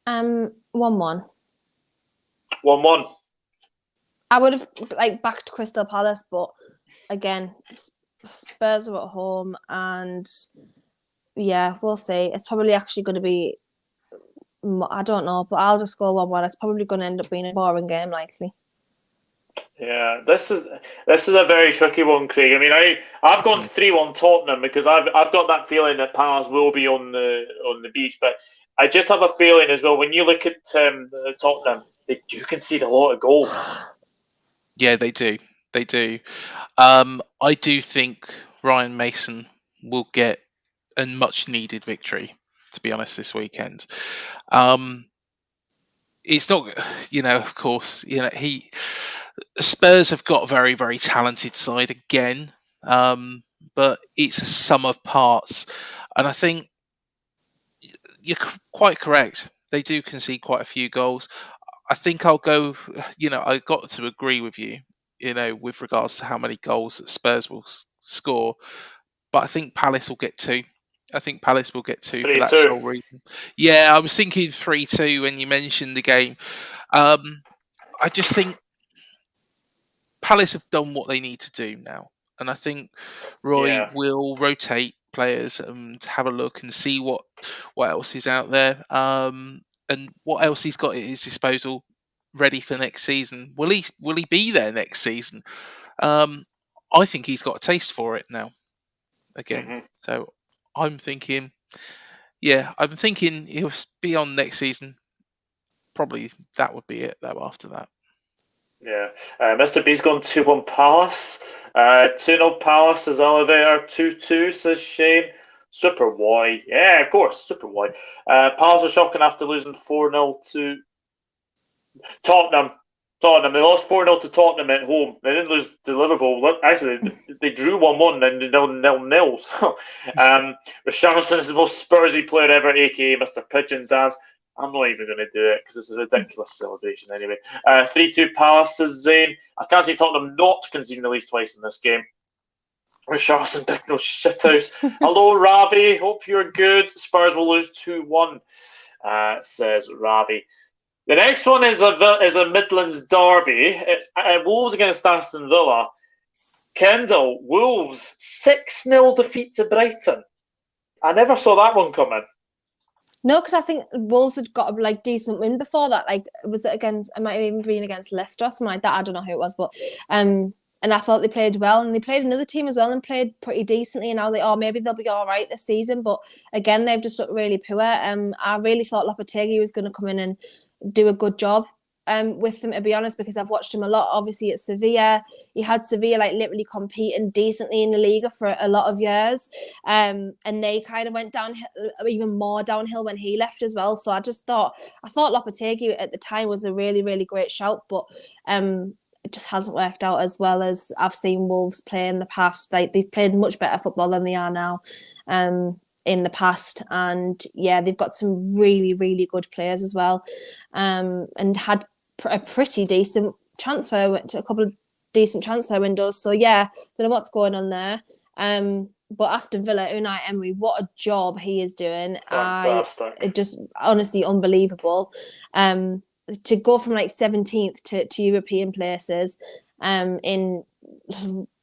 1-1. 1-1. I would have backed Crystal Palace, but again, Spurs are at home, and yeah, we'll see. It's probably actually going to be, I don't know, but I'll just go 1-1. It's probably going to end up being a boring game, likely. Yeah, this is a very tricky one, Craig. I mean, I've gone 3-1 Tottenham, because I've got that feeling that Palace will be on the beach, but I just have a feeling as well, when you look at Tottenham, they do concede a lot of goals. Yeah, they do. They do. I do think Ryan Mason will get a much needed victory, to be honest, this weekend. It's not, of course, Spurs have got a very, very talented side again, but it's a sum of parts. And I think you're quite correct. They do concede quite a few goals. I think I'll go, I got to agree with you, with regards to how many goals that Spurs will score. But I think Palace will get 2. I think Palace will get 2 for that sole reason. Yeah, I was thinking 3-2 when you mentioned the game. I just think Palace have done what they need to do now. And I think Roy will rotate players and have a look and see what else is out there. And what else he's got at his disposal ready for next season. Will he be there next season? I think he's got a taste for it now again. Mm-hmm. So I'm thinking he'll be on next season. Probably that would be it though after that. Yeah. Mr. B's gone 2-1 Palace. 2-0 Palace is elevator. 2-2 says Shane. Super Y. Yeah, of course, Super Y. Palace are shocking after losing 4-0 to Tottenham. They lost 4-0 to Tottenham at home. They didn't lose to Liverpool. Actually, they drew 1-1 and 0-0. Richarlison is the most Spursy player ever, aka Mr. Pigeon Dance. I'm not even going to do it because it's a ridiculous celebration anyway. 3-2 Palace, says Zane. I can't see Tottenham not conceding at least twice in this game. Richarlison picked no shithouse. Hello, Ravi. Hope you're good. Spurs will lose 2-1, says Ravi. The next one is a Midlands derby. It's Wolves against Aston Villa. Kendall, Wolves 6-0 defeat to Brighton. I never saw that one coming. No, because I think Wolves had got a decent win before that. Was it against? It might have even been against Leicester or something like that. I don't know who it was, but and I thought they played well, and they played another team as well and played pretty decently. And I was like, maybe they'll be all right this season. But again, they've just looked really poor. I really thought Lopetegui was going to come in and do a good job with them, to be honest, because I've watched him a lot. Obviously at Sevilla, he had Sevilla literally competing decently in the Liga for a lot of years, and they kind of went downhill, even more downhill when he left as well. So I thought Lopetegui at the time was a really, really great shout, but it just hasn't worked out as well as I've seen Wolves play in the past. They've played much better football than they are now in the past, and yeah, they've got some really, really good players as well, and had a pretty decent transfer, a couple of decent transfer windows. So yeah, don't know what's going on there. But Aston Villa, Unai Emery, what a job he is doing! Fantastic. Just honestly unbelievable. To go from 17th to European places, in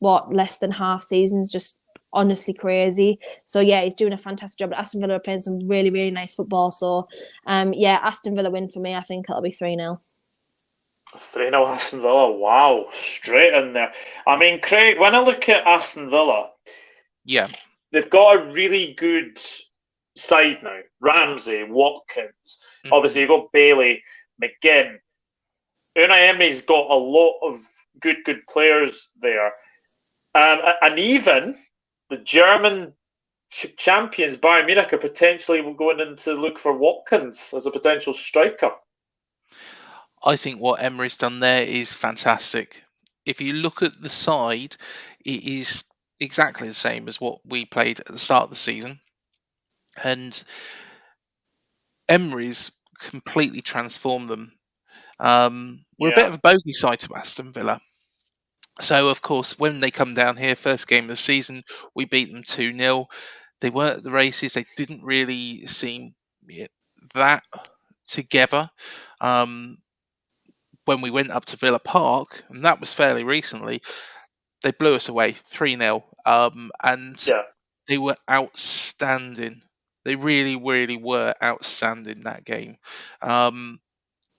less than half seasons, just honestly crazy. So yeah, he's doing a fantastic job. But Aston Villa are playing some really, really nice football. So yeah, Aston Villa win for me. I think it'll be 3-0. 3-0 Aston Villa. Wow, straight in there. I mean, Craig, when I look at Aston Villa, yeah, they've got a really good side now. Ramsey, Watkins. Obviously, you've got Bailey, McGinn. Unai Emery's got a lot of good players there. And even the German champions, Bayern Munich, are potentially going in to look for Watkins as a potential striker. I think what Emery's done there is fantastic. If you look at the side, it is exactly the same as what we played at the start of the season. And Emery's completely transformed them. We're a bit of a bogey side to Aston Villa. So, of course, when they come down here, first game of the season, we beat them 2-0. They weren't at the races. They didn't really seem that together. When we went up to Villa Park, and that was fairly recently, they blew us away 3-0. They were outstanding. They really, really were outstanding that game. And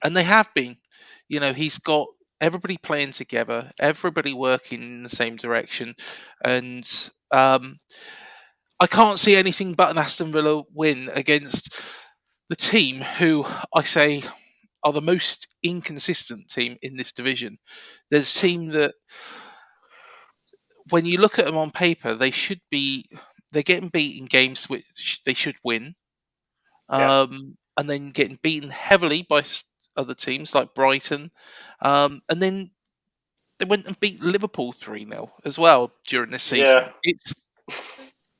they have been. He's got everybody playing together, everybody working in the same direction. And I can't see anything but an Aston Villa win against the team who I say are the most inconsistent team in this division. There's a team that, when you look at them on paper, they're getting beat in games which they should win, and then getting beaten heavily by other teams like Brighton, and then they went and beat Liverpool 3-0 as well during this season.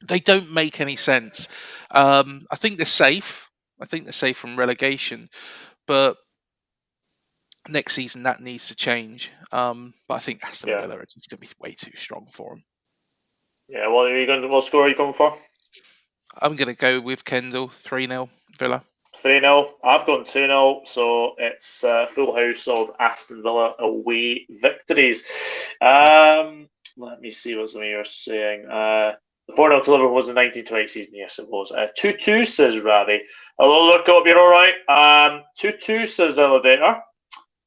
They don't make any sense. I think they're safe. I think they're safe from relegation, but next season that needs to change. But I think Aston Villa are just going to be way too strong for them. Yeah, what score are you going for? I'm going to go with Kendall, 3-0 Villa. 3-0. I've gone 2-0, so it's a full house of Aston Villa away victories. Let me see what some of you are saying. The 4-0 to Liverpool was the 1920 season. Yes, it was. 2-2 says Ravi. Hello, look, hope you're all right. 2-2 says Elevator.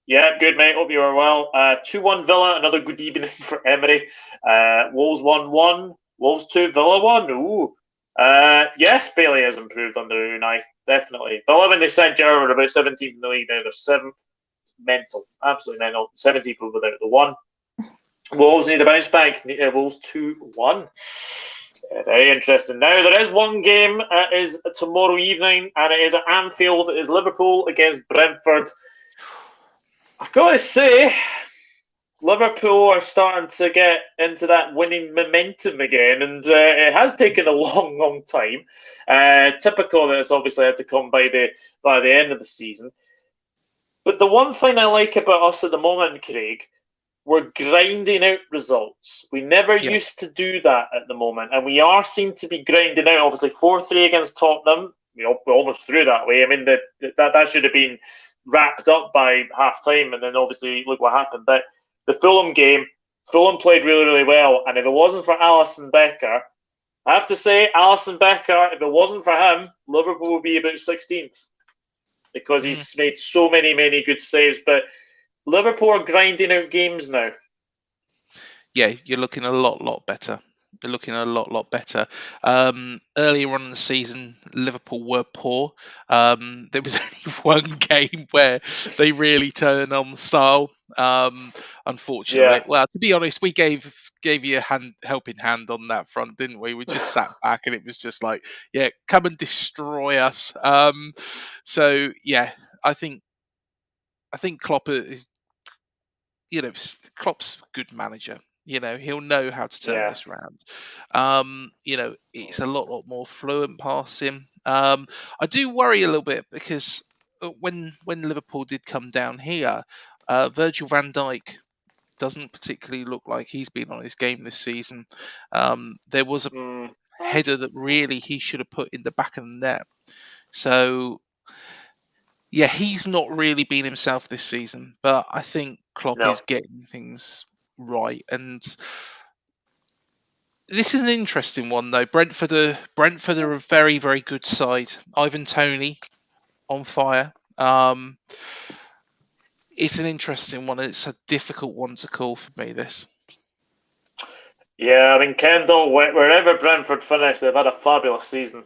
Yeah, good, mate. Hope you are well. 2-1 Villa. Another good evening for Emery. Wolves 1-1. Wolves 2, Villa 1. Ooh. Yes, Bailey has improved under Unai. Definitely. Villa, when they signed Gerrard, were about 17th in the league. Now they're 7th. mental, absolutely mental. 7 people without the one. Wolves need a bounce back. Wolves 2-1. Very interesting. Now, there is one game. It is tomorrow evening, and it is at Anfield. It is Liverpool against Brentford. I've got to say, Liverpool are starting to get into that winning momentum again, and it has taken a long, long time. Typical that it's obviously had to come by the end of the season. But the one thing I like about us at the moment, Craig, we're grinding out results. We never used to do that at the moment, and we seem to be grinding out. Obviously, 4-3 against Tottenham. We almost threw that way. I mean, that should have been wrapped up by half time, and then obviously look what happened. But the Fulham game, Fulham played really, really well, and if it wasn't for Alisson Becker, I have to say, Alisson Becker, if it wasn't for him, Liverpool would be about 16th because he's made so many, many good saves. But Liverpool are grinding out games now. Yeah, you're looking a lot better. They're looking a lot better. Earlier on in the season, Liverpool were poor. There was only one game where they really turned on the style. Unfortunately, well, to be honest, we gave you a helping hand on that front, didn't we? We just sat back and it was just like, yeah, come and destroy us. So yeah, I think Klopp is, Klopp's a good manager. He'll know how to turn this around. It's a lot more fluent passing. I do worry a little bit because when Liverpool did come down here, Virgil van Dijk doesn't particularly look like he's been on his game this season. There was a header that really he should have put in the back of the net. So yeah, he's not really been himself this season, but I think Klopp is getting things right. And this is an interesting one, though. Brentford are a very, very good side. Ivan Toney on fire. It's an interesting one. It's a difficult one to call for me, this. Yeah, I mean, Kendall, wherever Brentford finished, they've had a fabulous season.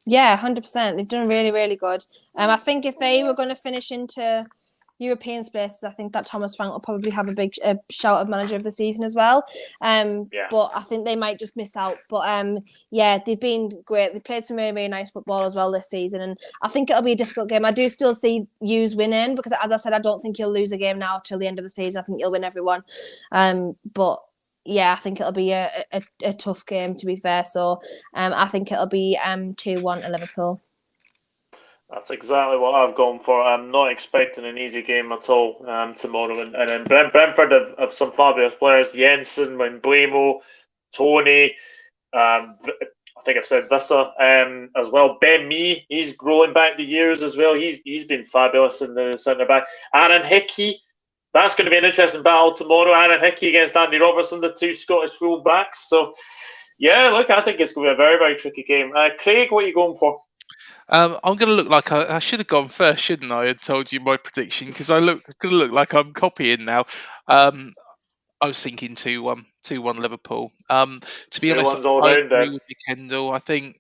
Yeah, 100%. They've done really, really good. I think if they were going to finish into European spaces, I think that Thomas Frank will probably have a big shout of manager of the season as well. But I think they might just miss out. But yeah, they've been great. They played some really, really nice football as well this season, and I think it'll be a difficult game. I do still see Hughes winning because, as I said, I don't think he'll lose a game now till the end of the season. I think he'll win everyone. But yeah, I think it'll be a tough game, to be fair. So I think it'll be 2-1 to Liverpool. That's exactly what I've gone for. I'm not expecting an easy game at all tomorrow. And then Brentford have some fabulous players. Jensen, Mbeumo, Toney. I think I've said Vissa as well. Ben Mee, he's rolling back the years as well. He's been fabulous in the centre back. Aaron Hickey. That's going to be an interesting battle tomorrow. Aaron Hickey against Andy Robertson, the two Scottish full-backs. So, yeah, look, I think it's going to be a very, very tricky game. Craig, what are you going for? I'm going to look like I should have gone first, shouldn't I, and told you my prediction, because I'm going to look like I'm copying now. I was thinking 2-1 Liverpool. To be honest, I agree with you, Kendall. I think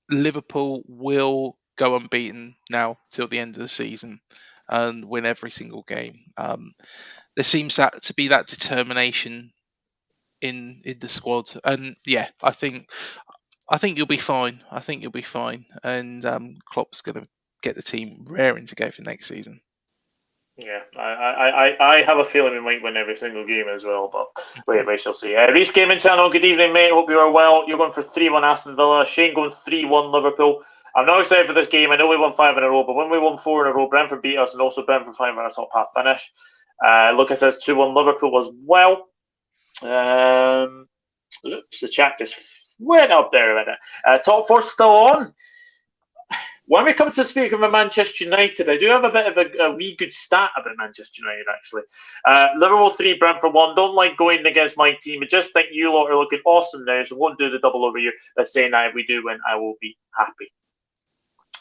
Liverpool will go unbeaten now till the end of the season and win every single game. There seems to be that determination in the squad, and yeah, I think you'll be fine. I think you'll be fine, and Klopp's going to get the team raring to go for next season. Yeah, I have a feeling we might win every single game as well, but we shall see. Reece Gaming Channel, good evening, mate. Hope you are well. You're going for 3-1 Aston Villa. Shane going 3-1 Liverpool. I'm not excited for this game. I know we won 5 in a row, but when we won 4 in a row, Brentford beat us, and also Brentford 5 in our top half finish. Lucas says 2-1 Liverpool as well. Oops, the chat just went up there a minute. Top 4 still on. When we come to speak about Manchester United, I do have a bit of a wee good stat about Manchester United, actually. Liverpool 3, Brentford 1. Don't like going against my team. I just think you lot are looking awesome now, so won't do the double over you. But saying that if we do win, I will be happy.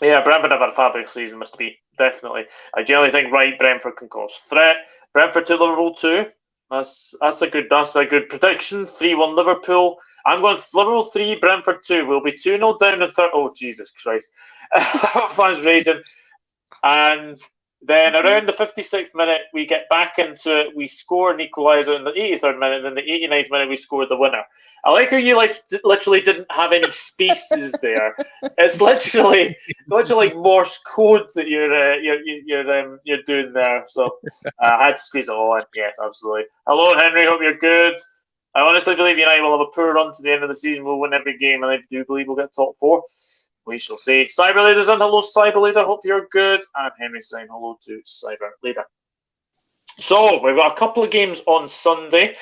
Yeah, Brentford have had a fabulous season, must be, definitely. I generally think Brentford can cause threat. Brentford 2, Liverpool 2. That's a good prediction. 3-1 Liverpool. I'm going Liverpool 3, Brentford 2. We'll be 2-0 down in third. Oh, Jesus Christ. Fans raging. And Then around the 56th minute, we get back into it. We score an equaliser in the 83rd minute. Then the 89th minute, we scored the winner. I like how you literally didn't have any spaces there. It's literally like Morse code that you're doing there. So I had to squeeze it all in. Yes, absolutely. Hello, Henry. Hope you're good. I honestly believe United will have a poor run to the end of the season. We'll win every game, and I do believe we'll get top 4. We shall see. Cyber Leader's in. Hello, Cyber Leader. Hope you're good. And Henry saying hello to Cyber Leader. So, we've got a couple of games on Sunday.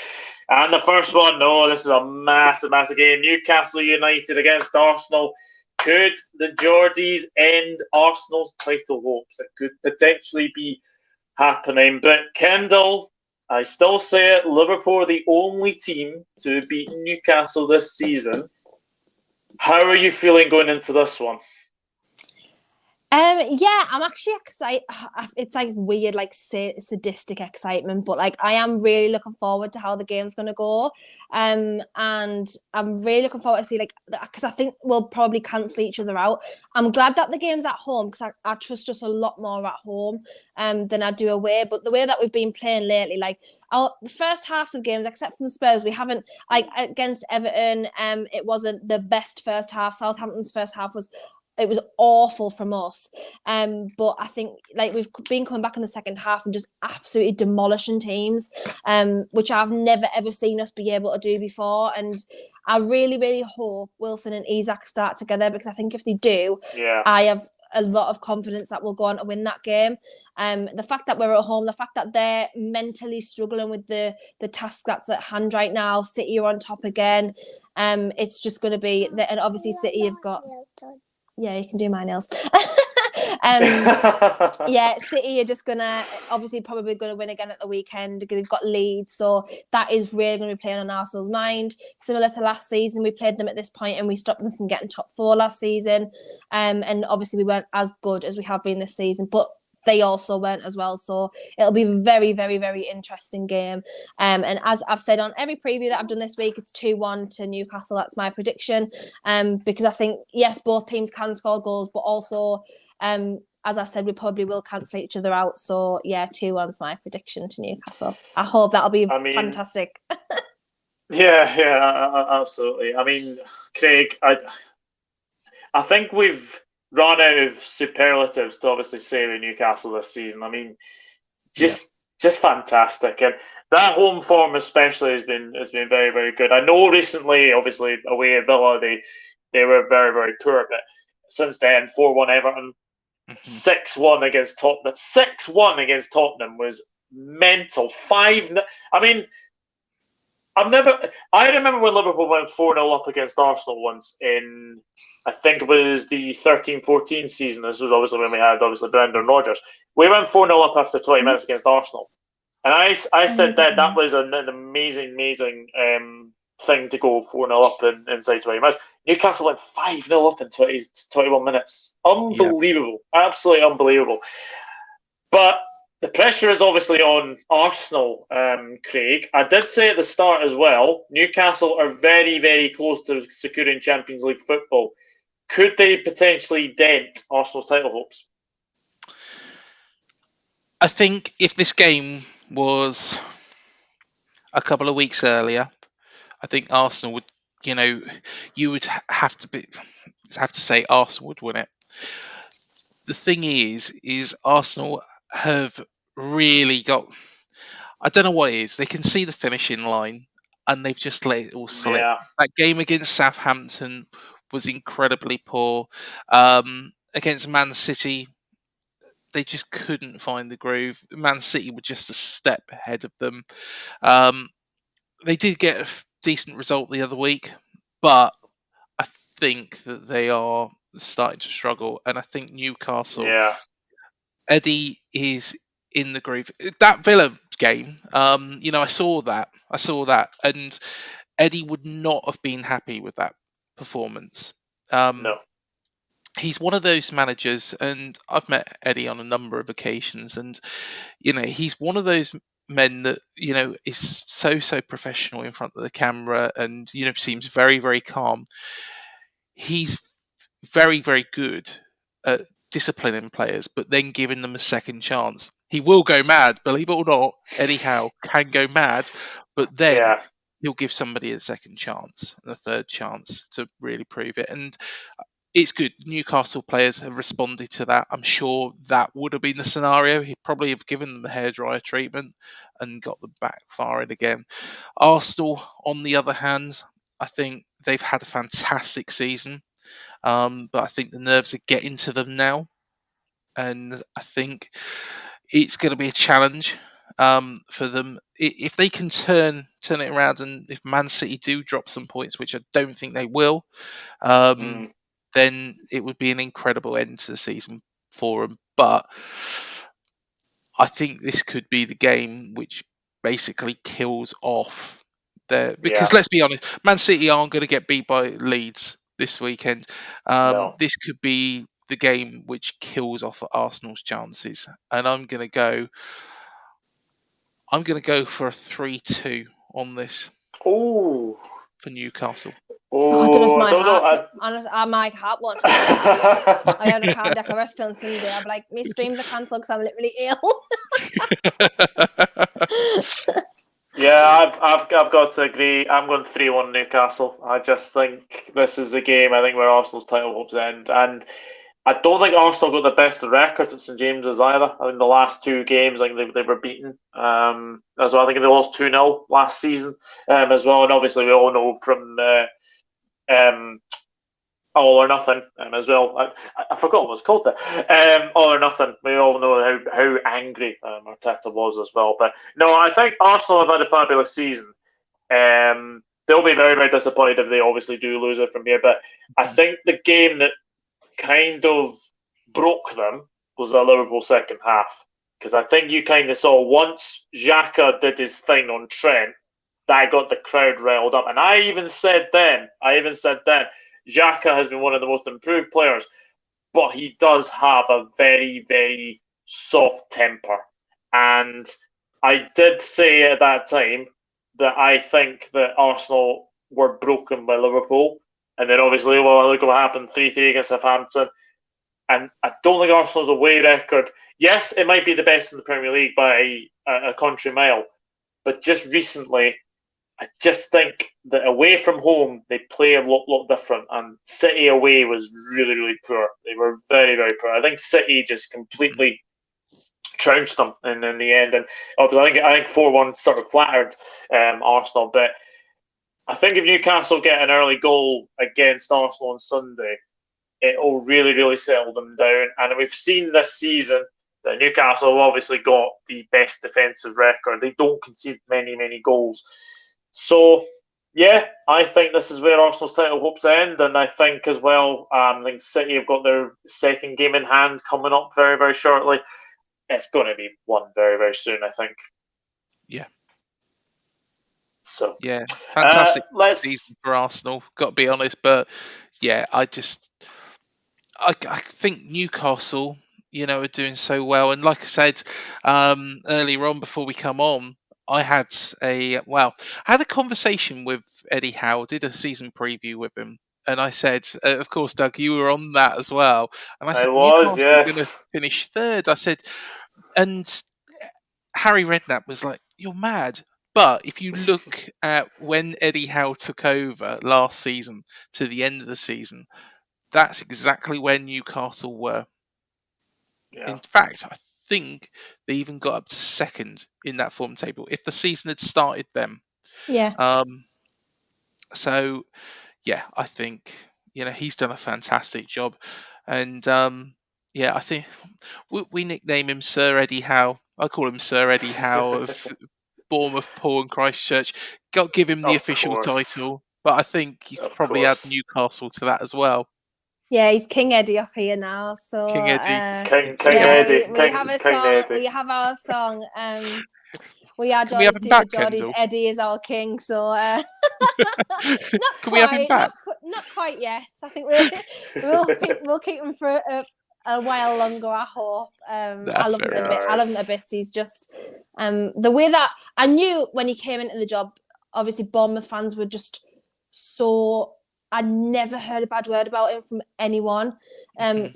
And the first one, this is a massive, massive game. Newcastle United against Arsenal. Could the Geordies end Arsenal's title hopes? It could potentially be happening. But Kendall, I still say it, Liverpool are the only team to beat Newcastle this season. How are you feeling going into this one? Yeah, I'm actually excited. It's like weird, like sadistic excitement, but like I am really looking forward to how the game's going to go. And I'm really looking forward to see, like, because I think we'll probably cancel each other out. I'm glad that the game's at home because I trust us a lot more at home than I do away. But the way that we've been playing lately, like the first halves of games, except from Spurs, we haven't, like against Everton, it wasn't the best first half. Southampton's first half was awful from us. But I think like we've been coming back in the second half and just absolutely demolishing teams, which I've never ever seen us be able to do before. And I really, really hope Wilson and Isak start together, because I think if they do, I have a lot of confidence that we'll go on to win that game. The fact that we're at home, the fact that they're mentally struggling with the task that's at hand right now, City are on top again. It's just going to be, and obviously City have got... Yeah, you can do my nails. City are just probably gonna win again at the weekend. They've got Leeds, so that is really going to be playing on Arsenal's mind. Similar to last season, we played them at this point and we stopped them from getting top 4 last season. And obviously we weren't as good as we have been this season, but they also weren't as well. So it'll be a very, very, very interesting game. And as I've said on every preview that I've done this week, it's 2-1 to Newcastle. That's my prediction. Because I think, yes, both teams can score goals, but also, as I said, we probably will cancel each other out. So, yeah, 2-1's my prediction to Newcastle. I hope that'll be fantastic. Yeah, absolutely. I mean, Craig, I think we've run out of superlatives to obviously say with Newcastle this season. I mean, just fantastic, and that home form especially has been very, very good. I know recently, obviously away at Villa, they were very, very poor, but since then 4-1 Everton, 6-1 against Tottenham. 6-1 against Tottenham was mental. 5. I mean, I remember when Liverpool went 4-0 up against Arsenal once in, I think it was the 13-14 season. This was obviously when we had Brendan Rodgers. We went 4-0 up after 20 minutes against Arsenal. And I said that was an amazing thing to go 4-0 up inside 20 minutes. Newcastle went 5-0 up in 21 minutes. Unbelievable. Yeah. Absolutely unbelievable. But the pressure is obviously on Arsenal, Craig. I did say at the start as well, Newcastle are very, very close to securing Champions League football. Could they potentially dent Arsenal's title hopes? I think if this game was a couple of weeks earlier, I think Arsenal would, you would have to say Arsenal would win it. The thing is Arsenal have really got, I don't know what it is, they can see the finishing line and they've just let it all slip. Yeah. That game against Southampton was incredibly poor. Against Man City, they just couldn't find the groove. Man City were just a step ahead of them. They did get a decent result the other week, but I think that they are starting to struggle. And I think Newcastle, Eddie is in the groove. That Villa game, I saw that, and Eddie would not have been happy with that performance. No. He's one of those managers, and I've met Eddie on a number of occasions, and he's one of those men that is so professional in front of the camera, and seems very, very calm. He's very, very good at disciplining players, but then giving them a second chance. He will go mad, believe it or not. Eddie Howe can go mad, but then he'll give somebody a second chance and a third chance to really prove it. And it's good. Newcastle players have responded to that. I'm sure that would have been the scenario. He'd probably have given them the hairdryer treatment and got them backfiring again. Arsenal, on the other hand, I think they've had a fantastic season, but I think the nerves are getting to them now, and I think it's going to be a challenge for them if they can turn it around, and if Man City do drop some points, which I don't think they will. Then it would be an incredible end to the season for them. But I think this could be the game which basically kills off their... Because let's be honest, Man City aren't going to get beat by Leeds this weekend. This could be the game which kills off Arsenal's chances. And I'm going to go for a 3-2 on this. Oh, for Newcastle. Oh, I don't know if I might have one. I had a cardiac arrest on Sunday. I'm like, my streams are cancelled because I'm literally ill. Yeah, I've got to agree. I'm going 3-1 Newcastle. I just think this is the game, I think, where Arsenal's title hopes end. And I don't think Arsenal got the best of records at St James's either. I think the last two games, I think they were beaten as well. I think they lost 2-0 last season as well. And obviously we all know from All or Nothing as well. I forgot what it was called there. All or Nothing. We all know how angry Arteta was as well. But no, I think Arsenal have had a fabulous season. They'll be very, very disappointed if they obviously do lose it from here. But I think the game that kind of broke them was the Liverpool second half. Because I think you kind of saw once Xhaka did his thing on Trent, that got the crowd riled up. And I even said then, Xhaka has been one of the most improved players, but he does have a very, very soft temper. And I did say at that time that I think that Arsenal were broken by Liverpool. And then obviously, look what happened, 3-3 against Southampton. And I don't think Arsenal's away record, yes, it might be the best in the Premier League by a country mile, but just recently, I just think that away from home, they play a lot different. And City away was really, really poor. They were very, very poor. I think City just completely trounced them in the end. And I think 4-1 sort of flattered Arsenal. But I think if Newcastle get an early goal against Arsenal on Sunday, it'll really, really settle them down. And we've seen this season that Newcastle have obviously got the best defensive record. They don't concede many, many goals. So, yeah, I think this is where Arsenal's title hopes end. And I think as well, I think City have got their second game in hand coming up very, very shortly. It's going to be won very, very soon, I think. Yeah. So yeah, fantastic season for Arsenal, got to be honest. But yeah, I think Newcastle, are doing so well. And like I said earlier on before we come on, I had a conversation with Eddie Howe, did a season preview with him, and I said, of course, Doug, you were on that as well. And I said, Newcastle are going to finish third. I said, and Harry Redknapp was like, "You're mad." But if you look at when Eddie Howe took over last season to the end of the season, that's exactly where Newcastle were. Yeah. In fact, I think they even got up to second in that form table if the season had started then. Yeah. So, yeah, I think he's done a fantastic job, and I think we nickname him Sir Eddie Howe. I call him Sir Eddie Howe of Bournemouth, Paul, and Christchurch. Got give him the official title, but I think you could probably add Newcastle to that as well. Yeah, he's King Eddie up here now. So King Eddie, King Eddie. We have a song. Eddie. We have our song. We are Geordie's Super Geordie's. Eddie is our king. So not can we have him back? Not quite. Yes, I think we'll keep him for a while longer. I hope. I love him a bit. I love him a bit. He's just the way that I knew when he came into the job. Obviously, Bournemouth fans were just so I never heard a bad word about him from anyone,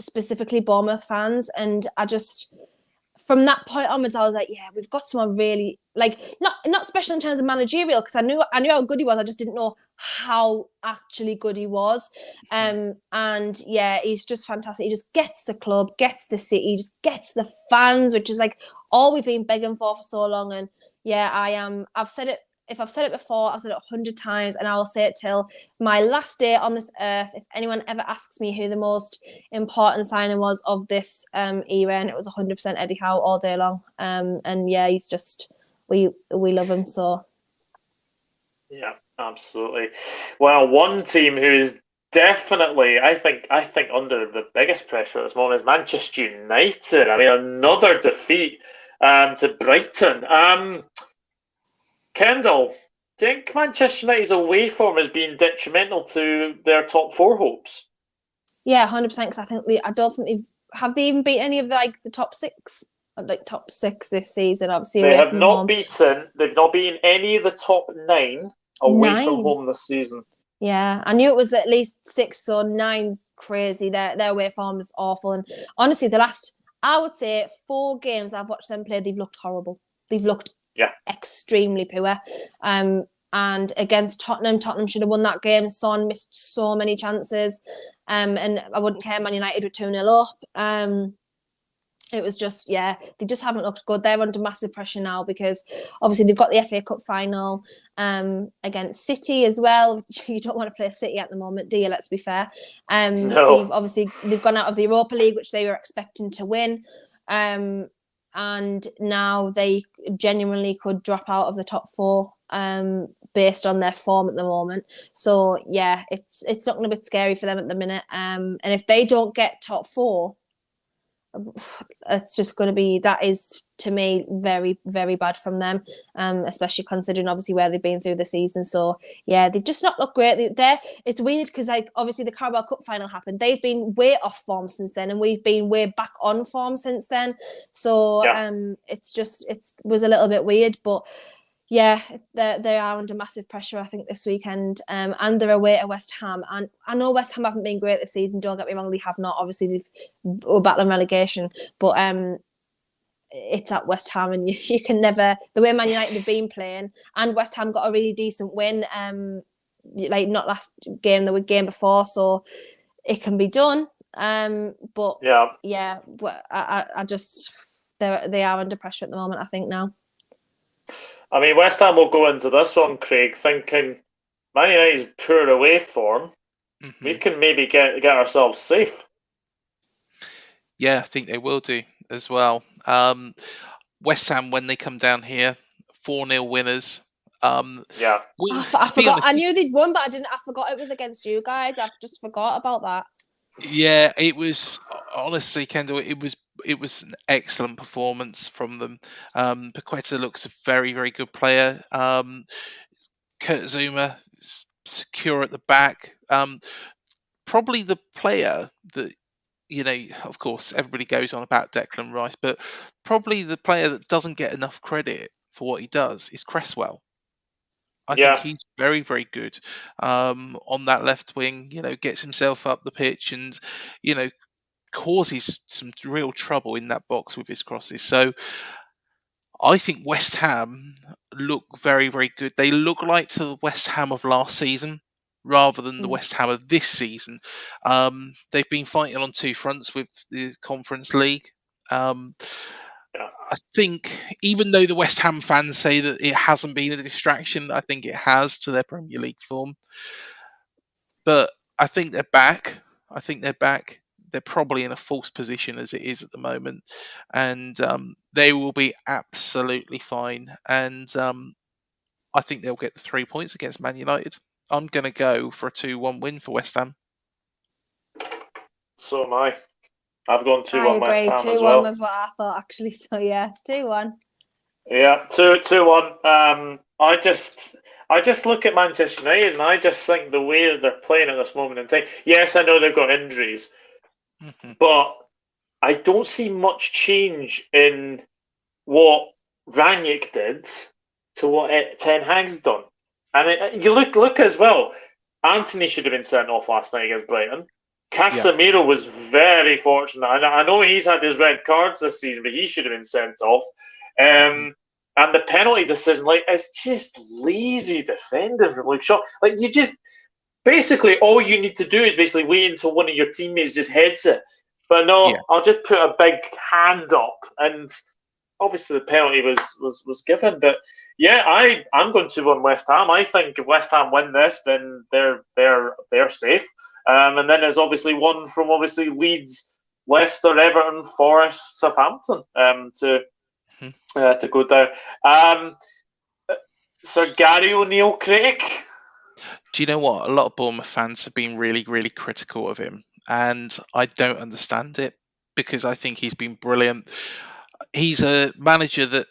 specifically Bournemouth fans. And I just, from that point onwards, I was like, yeah, we've got someone really, like, not special in terms of managerial, because I knew how good he was. I just didn't know how actually good he was. And yeah, he's just fantastic. He just gets the club, gets the city, just gets the fans, which is like all we've been begging for so long. And yeah, I've said it. If I've said it before, I've said it 100 times, and I will say it till my last day on this earth. If anyone ever asks me who the most important signing was of this era, and it was 100% Eddie Howe all day long. And yeah, he's just, we love him so. Yeah, absolutely. Well, one team who is definitely, I think, under the biggest pressure at this moment is Manchester United. I mean, another defeat to Brighton. Kendall, do you think Manchester United's away form has been detrimental to their top four hopes? Yeah, 100%. Because I don't think they even beat any of the top six, this season. Obviously, they away have from not home. beaten. They've not beaten any of the top 9 away from home this season. Yeah, I knew it was at least 6 or 9's crazy. Their away form is awful, and honestly, the last, I would say, 4 games I've watched them play, they've looked horrible. They've looked extremely poor. And against Tottenham should have won that game. Son missed so many chances. And I wouldn't care, Man United were 2-0 up. It was just, they just haven't looked good. They're under massive pressure now because obviously they've got the FA Cup final against City as well. You don't want to play City at the moment, do you? Let's be fair. No. They've gone out of the Europa League, which they were expecting to win. And now they genuinely could drop out of the top 4 based on their form at the moment. So yeah, it's looking a bit scary for them at the minute. And if they don't get top 4, it's just going to be, that is to me very, very bad from them, especially considering obviously where they've been through the season. So yeah, they've just not looked great. It's weird because obviously the Carabao Cup final happened. They've been way off form since then, and we've been way back on form since then. So it was a little bit weird, but yeah, they are under massive pressure, I think, this weekend. And they're away at West Ham. And I know West Ham haven't been great this season. Don't get me wrong, they have not. Obviously, we're battling relegation. But it's at West Ham, and you can never... The way Man United have been playing, and West Ham got a really decent win, not last game, the game before. So it can be done. But yeah, I just... They are under pressure at the moment, I think, now. I mean, West Ham will go into this one, Craig, thinking Man United's poor away form. We can maybe get ourselves safe. Yeah, I think they will do as well. West Ham, when they come down here, 4-0 winners. I forgot. I knew they'd won, but I forgot it was against you guys. I've just forgot about that. Yeah, it was, honestly, Kendall, it was an excellent performance from them. Paqueta looks a very, very good player. Kurt Zouma secure at the back. Probably the player that, of course, everybody goes on about Declan Rice, but probably the player that doesn't get enough credit for what he does is Cresswell. I think he's very, very good on that left wing, gets himself up the pitch and, causes some real trouble in that box with his crosses. So I think West Ham look very, very good. They look like the West Ham of last season rather than the West Ham of this season. They've been fighting on 2 fronts with the Conference League. I think even though the West Ham fans say that it hasn't been a distraction, I think it has to their Premier League form. But I think they're back. They're probably in a false position as it is at the moment. And they will be absolutely fine. And I think they'll get the 3 points against Man United. I'm going to go for a 2-1 win for West Ham. So am I. I've gone 2-1 West Ham as well. 2-1 was what I thought, actually. So yeah, 2-1. Yeah, 2-1. I just look at Manchester United and I just think the way that they're playing at this moment in time. Yes, I know they've got injuries, but I don't see much change in what Rangnick did to what Ten Hag's done. And you look as well. Anthony should have been sent off last night against Brighton. Casemiro was very fortunate. I know he's had his red cards this season, but he should have been sent off. And the penalty decision, like, it's just lazy defending from Luke Shaw. Like, you just basically all you need to do is basically wait until one of your teammates just heads it. But no, I'll just put a big hand up, and obviously the penalty was given. But yeah, I'm going 2-1 West Ham. I think if West Ham win this, then they're safe. And then there's obviously one from obviously Leeds, Leicester, Everton, Forest, Southampton to go down. Sir Gary O'Neill, Craig. Do you know what? A lot of Bournemouth fans have been really, really critical of him, and I don't understand it because I think he's been brilliant. He's a manager that,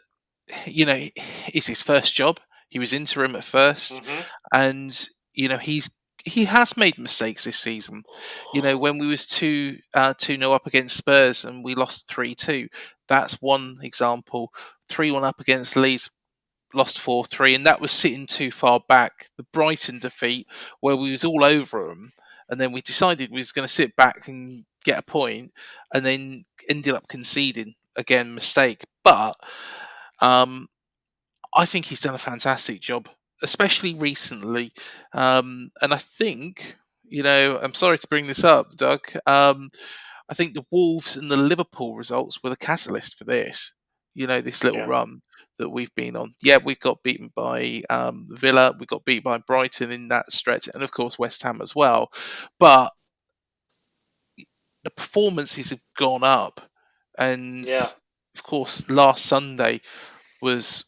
is his first job. He was interim at first, and he has made mistakes this season. When we was 2-0 up against Spurs and we lost 3-2, that's one example. 3-1 up against Leeds, lost 4-3, and that was sitting too far back. The Brighton defeat, where we was all over them, and then we decided we was going to sit back and get a point, and then ended up conceding. Again, mistake. But I think he's done a fantastic job, especially recently. And I think, I'm sorry to bring this up, Doug. I think the Wolves and the Liverpool results were the catalyst for this. This little run that we've been on. Yeah, we got beaten by Villa. We got beat by Brighton in that stretch, and of course West Ham as well. But the performances have gone up, and of course last Sunday was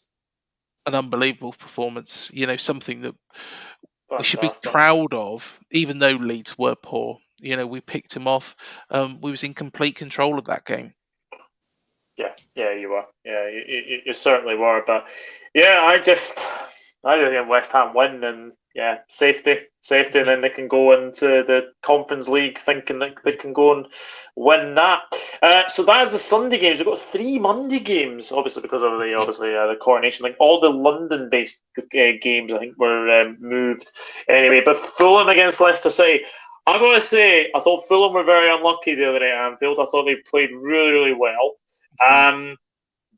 an unbelievable performance. Something that we should be proud of, even though Leeds were poor. We picked them off. We was in complete control of that game. Yeah, you were. Yeah, you certainly were. But yeah, I just think West Ham win, and safety, and then they can go into the Conference League thinking that they can go and win that. So that is the Sunday games. We've got 3 Monday games, obviously because of the Coronation. Like all the London-based games, I think were moved anyway. But Fulham against Leicester City. I've got to say, I thought Fulham were very unlucky the other night at Anfield. I thought they played really, really well.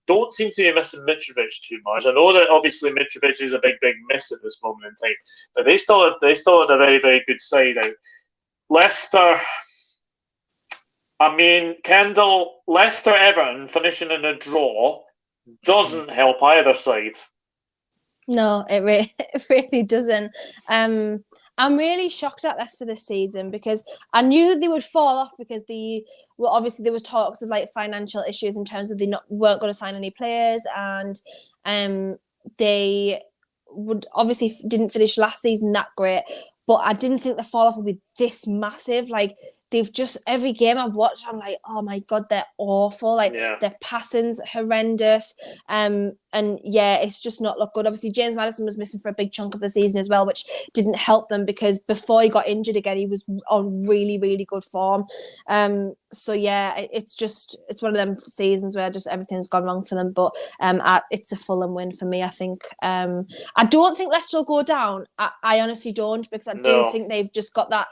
Don't seem to be missing Mitrovic too much. I know that obviously Mitrovic is a big miss at this moment in time, but they still had a very, very good side out. Leicester, I mean, Kendall, Leicester Everton finishing in a draw doesn't help either side. No, it really doesn't. I'm really shocked at Leicester this season because I knew they would fall off because obviously there was talks of like financial issues in terms of they weren't going to sign any players, and they would obviously didn't finish last season that great. But I didn't think the fall off would be this massive. Like they've just every game I've watched, I'm like, oh my god, they're awful. Like their passing's horrendous. And it's just not looked good. Obviously, James Maddison was missing for a big chunk of the season as well, which didn't help them because before he got injured again, he was on really, really good form. It's one of them seasons where just everything's gone wrong for them. But it's a Fulham win for me, I think. I don't think Leicester will go down. I honestly don't, because I do think they've just got that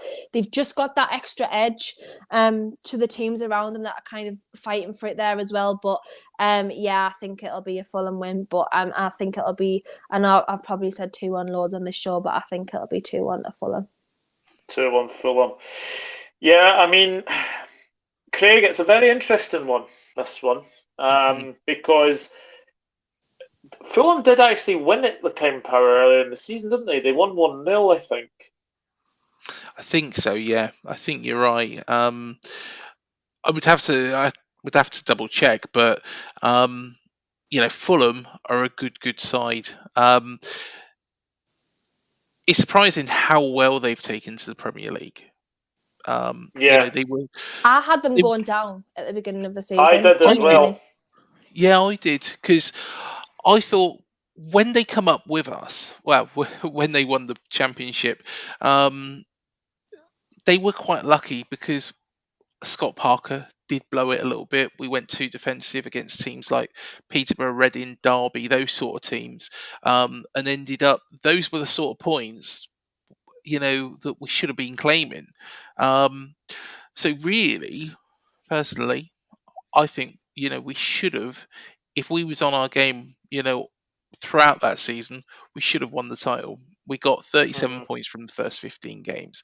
extra edge to the teams around them that are kind of fighting for it there as well. But I think it'll be a Fulham win. But I think it'll be, I know I've probably said 2-1 loads on this show, but I think it'll be 2-1 to Fulham. 2-1 Fulham. Yeah, I mean, Craig, it's a very interesting one, this one, because Fulham did actually win at the Time Power earlier in the season, didn't they? They won 1-0, I think. I think so, yeah. I think you're right. I would have to double check, but Fulham are a good side. It's surprising how well they've taken to the Premier League. They were. I had them going down at the beginning of the season. I did as well. Yeah, I did, because I thought when they come up with us, well, when they won the championship, they were quite lucky because Scott Parker did blow it a little bit. We went too defensive against teams like Peterborough, Reading, Derby, those sort of teams, and ended up, those were the sort of points that we should have been claiming. So really, personally, I think we should have, if we was on our game, throughout that season, we should have won the title. We got 37 points from the first 15 games.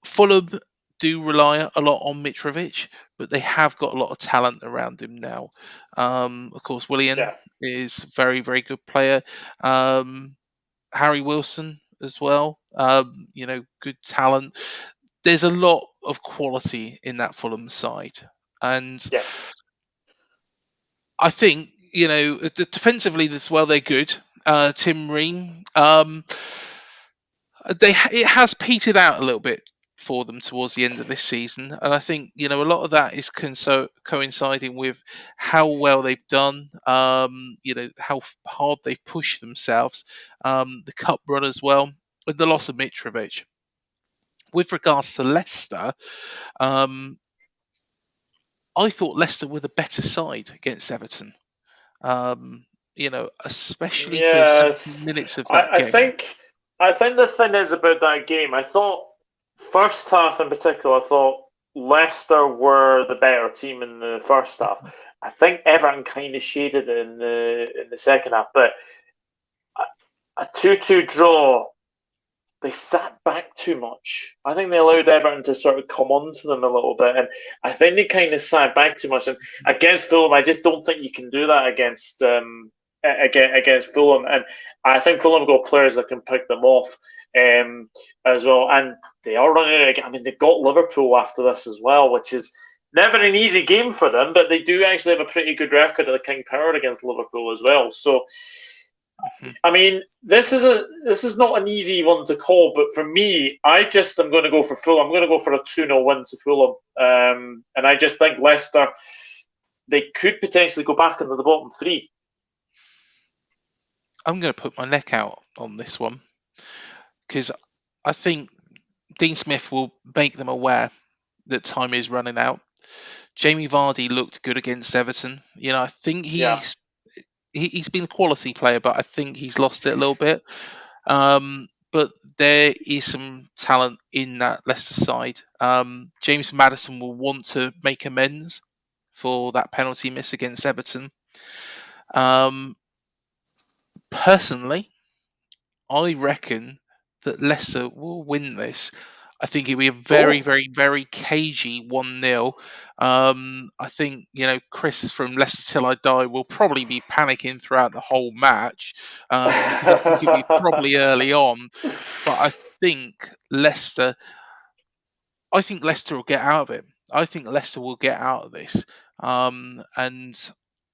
Fulham do rely a lot on Mitrovic, but they have got a lot of talent around him now. Of course, Willian is a very, very good player. Harry Wilson as well. Good talent. There's a lot of quality in that Fulham side, and I think defensively as well they're good. Tim Ream, it has petered out a little bit for them towards the end of this season, and I think a lot of that is coinciding with how well they've done. How hard they've pushed themselves. The cup run as well, with the loss of Mitrovic. With regards to Leicester, I thought Leicester were the better side against Everton. Especially for 70 minutes of that game. I think the thing is about that game, I thought first half in particular, I thought Leicester were the better team in the first half. I think Everton kind of shaded it in the second half, but a 2-2 draw, they sat back too much. I think they allowed Everton to sort of come onto them a little bit, and I think they kind of sat back too much. And against Fulham, I just don't think you can do that against Fulham. And I think Fulham got players that can pick them off as well. And they are running out. I mean, they've got Liverpool after this as well, which is never an easy game for them, but they do actually have a pretty good record at the King Power against Liverpool as well. So, I mean, this is not an easy one to call, but for me, I'm going to go for Fulham. I'm going to go for a 2-0 win to Fulham. And I just think Leicester, they could potentially go back into the bottom three. I'm going to put my neck out on this one because I think Dean Smith will make them aware that time is running out. Jamie Vardy looked good against Everton. I think he's been a quality player, but I think he's lost it a little bit. But there is some talent in that Leicester side. James Maddison will want to make amends for that penalty miss against Everton. Personally, I reckon that Leicester will win this. I think it'll be a very, very, very cagey 1-0. I think, Chris from Leicester Till I Die will probably be panicking throughout the whole match because I think it'll be probably early on. But I think Leicester will get out of it. I think Leicester will get out of this. And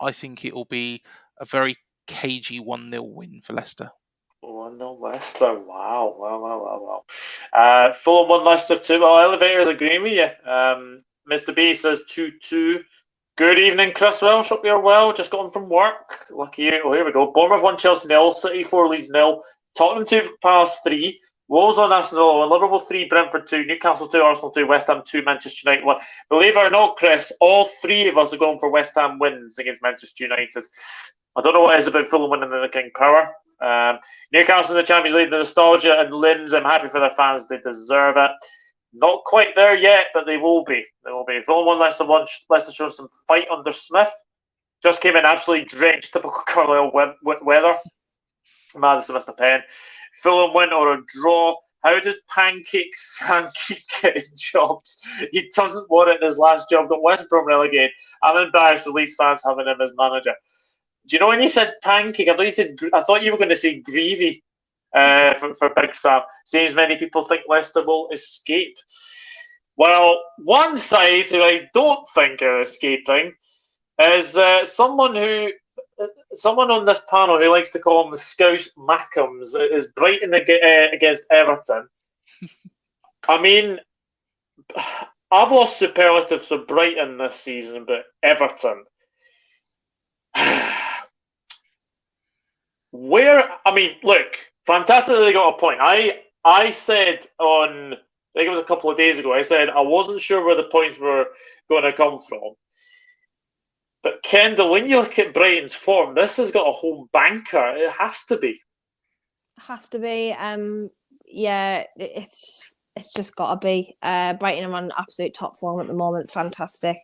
I think it will be a very cagey 1-0 win for Leicester. 1-0 Leicester. Wow. Fulham 1, Leicester 2. Well, Elevators agreeing with you. Mr. B says 2-2. Good evening, Chris Welsh. Hope you're well. Just got home from work. Lucky you. Oh, here we go. Bournemouth 1, Chelsea 0. City 4, Leeds 0. Tottenham 2, Palace 3. Wolves on Arsenal 1. Liverpool 3, Brentford 2. Newcastle 2, Arsenal 2. West Ham 2, Manchester United 1. Believe it or not, Chris, all three of us are going for West Ham wins against Manchester United. I don't know what it is about Fulham winning the King Power. Newcastle in the Champions League, the nostalgia and Linz, I'm happy for their fans. They deserve it. Not quite there yet, but they will be. Fulham 1, Leicester 1. Leicester showing some fight under Smith. Just came in absolutely drenched, typical Carlisle weather. Madison missed a pen. Fulham win or a draw. How does Pancake Sankey get jobs? He doesn't want it in his last job. Got West Brom relegated. I'm embarrassed for Leeds fans having him as manager. Do you know when you said Pancake? I thought you were going to say Gravy for Big Sam. Seems many people think Leicester will escape. Well, one side who I don't think are escaping is someone on this panel who likes to call them the Scouse Mackems is Brighton against Everton. I mean, I've lost superlatives for Brighton this season, but Everton. Look, fantastic that they got a point. I said on, I think it was a couple of days ago, I said I wasn't sure where the points were going to come from. But Kendall, when you look at Brighton's form, this has got a home banker. It has to be. Has to be. yeah, it's just got to be. Brighton are on absolute top form at the moment. Fantastic.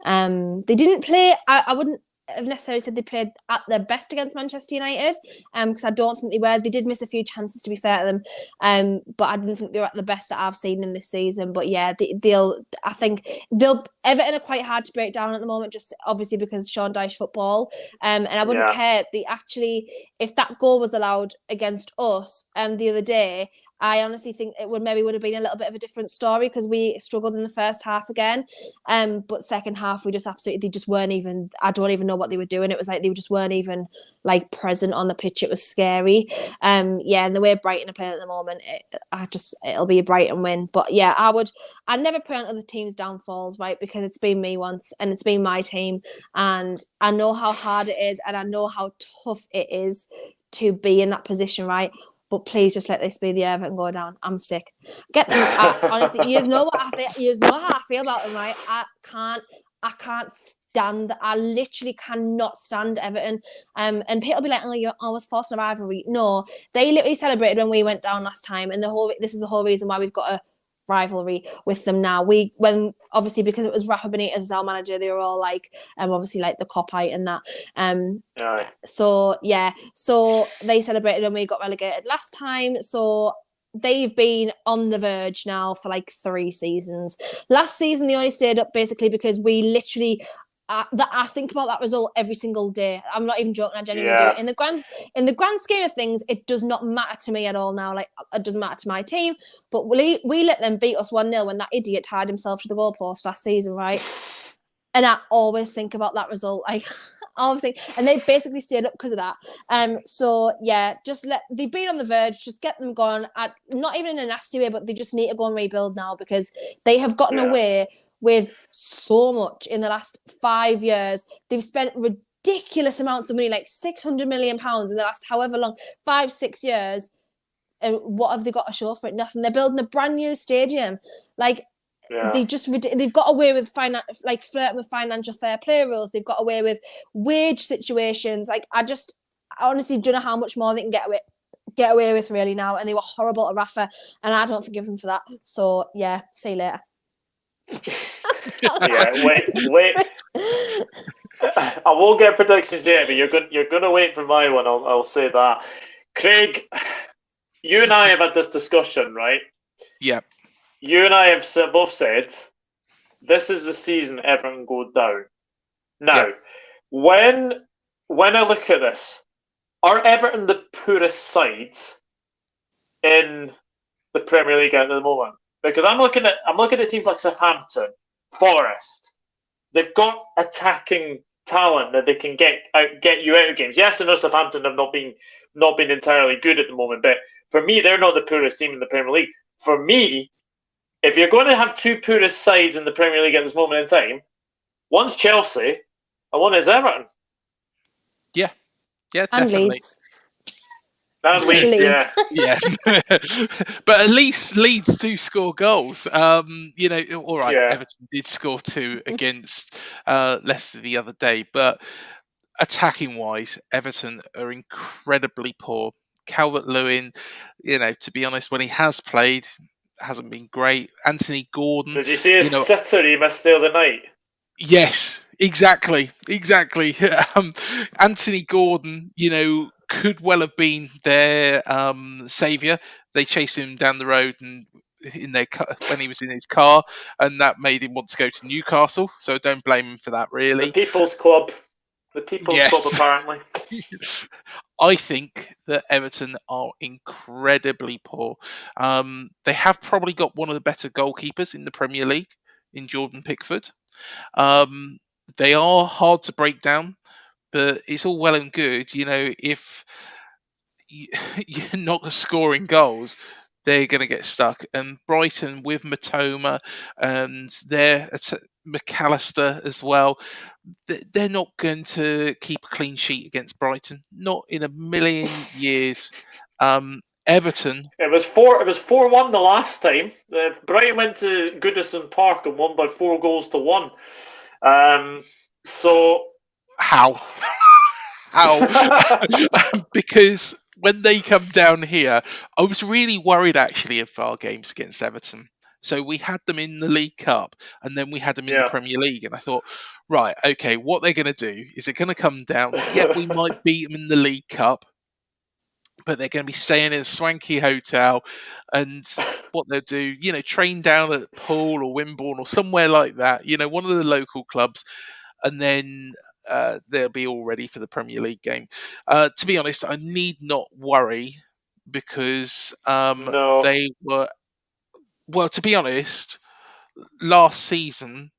They didn't play. I wouldn't have necessarily said they played at their best against Manchester United. Because I don't think they were. They did miss a few chances, to be fair to them. But I didn't think they were at the best that I've seen them this season. But yeah, I think Everton are quite hard to break down at the moment, just obviously because Sean Dyche football. And I wouldn't care. If that goal was allowed against us the other day, I honestly think it would have been a little bit of a different story, because we struggled in the first half again. But second half, they just weren't even, I don't even know what they were doing. It was like they just weren't even like present on the pitch. It was scary. And the way Brighton are playing at the moment, it'll be a Brighton win. But yeah, I never pray on other teams' downfalls, right? Because it's been me once and it's been my team. And I know how hard it is and I know how tough it is to be in that position, right? But please just let this be the Everton go down. I'm sick. Get them. Honestly, you know what I feel. You know how I feel about them, right? I can't stand. I literally cannot stand Everton. And people will be like, "Oh, you're always forcing a rivalry." No, they literally celebrated when we went down last time, and this is the whole reason why we've got a rivalry with them now. When obviously, because it was Rafa Benitez as our manager, they were all like, obviously like the cop-out and that. So they celebrated when we got relegated last time. So they've been on the verge now for like 3 seasons. Last season they only stayed up basically because we literally. I think about that result every single day. I'm not even joking. I genuinely do. In the grand scheme of things, it does not matter to me at all now. Like, it doesn't matter to my team. But we let them beat us 1-0 when that idiot tied himself to the goalpost last season, right? And I always think about that result. Like, obviously, and they basically stayed up because of that. So yeah, they've been on the verge. Just get them going. Not even in a nasty way, but they just need to go and rebuild now, because they have gotten away with so much in the last 5 years. They've spent ridiculous amounts of money, like £600 million in the last however long, 5-6 years. And what have they got to show for it? Nothing. They're building a brand new stadium. Like, they've got away with flirting with financial fair play rules. They've got away with wage situations. Like, I honestly don't know how much more they can get away with really now. And they were horrible to Rafa, and I don't forgive them for that. So yeah, see you later. Wait. I won't get predictions yet, but you're gonna wait for my one. I'll say that. Craig, you and I have had this discussion, right? Yeah. You and I have both said this is the season Everton go down. Now, when I look at this, are Everton the poorest sides in the Premier League at the moment? Because I'm looking at teams like Southampton, Forest. They've got attacking talent that they can get you out of games. Yes, I know Southampton have not been entirely good at the moment, but for me, they're not the poorest team in the Premier League. For me, if you're going to have 2 poorest sides in the Premier League at this moment in time, one's Chelsea and one is Everton. Yeah, definitely. And Leeds. And Leeds, yeah. But at least Leeds do score goals. All right, Everton did score 2 against Leicester the other day, but attacking wise, Everton are incredibly poor. Calvert-Lewin, to be honest, when he has played, hasn't been great. Anthony Gordon. Did you see his sitter he missed the other night? Yes, exactly. Anthony Gordon, could well have been their saviour. They chased him down the road and when he was in his car, and that made him want to go to Newcastle. So don't blame him for that, really. The People's Club. Club, apparently. I think that Everton are incredibly poor. They have probably got one of the better goalkeepers in the Premier League, in Jordan Pickford. They are hard to break down, but it's all well and good, if you're not scoring goals, they're going to get stuck. And Brighton with Matoma and their McAllister as well, they're not going to keep a clean sheet against Brighton. Not in a million years. Everton. It was 4-1 the last time. Brighton went to Goodison Park and won by 4-1. So how? Because when they come down here, I was really worried actually of our games against Everton. So we had them in the League Cup, and then we had them in the Yeah. Premier League, and I thought, right, okay, what they're going to do is they're going to come down. Yeah, we might beat them in the League Cup, but they're going to be staying in a swanky hotel, and what they'll do, train down at Poole or Wimborne or somewhere like that, one of the local clubs, and then they'll be all ready for the Premier League game. To be honest, I need not worry because No. they were, well, to be honest, last season,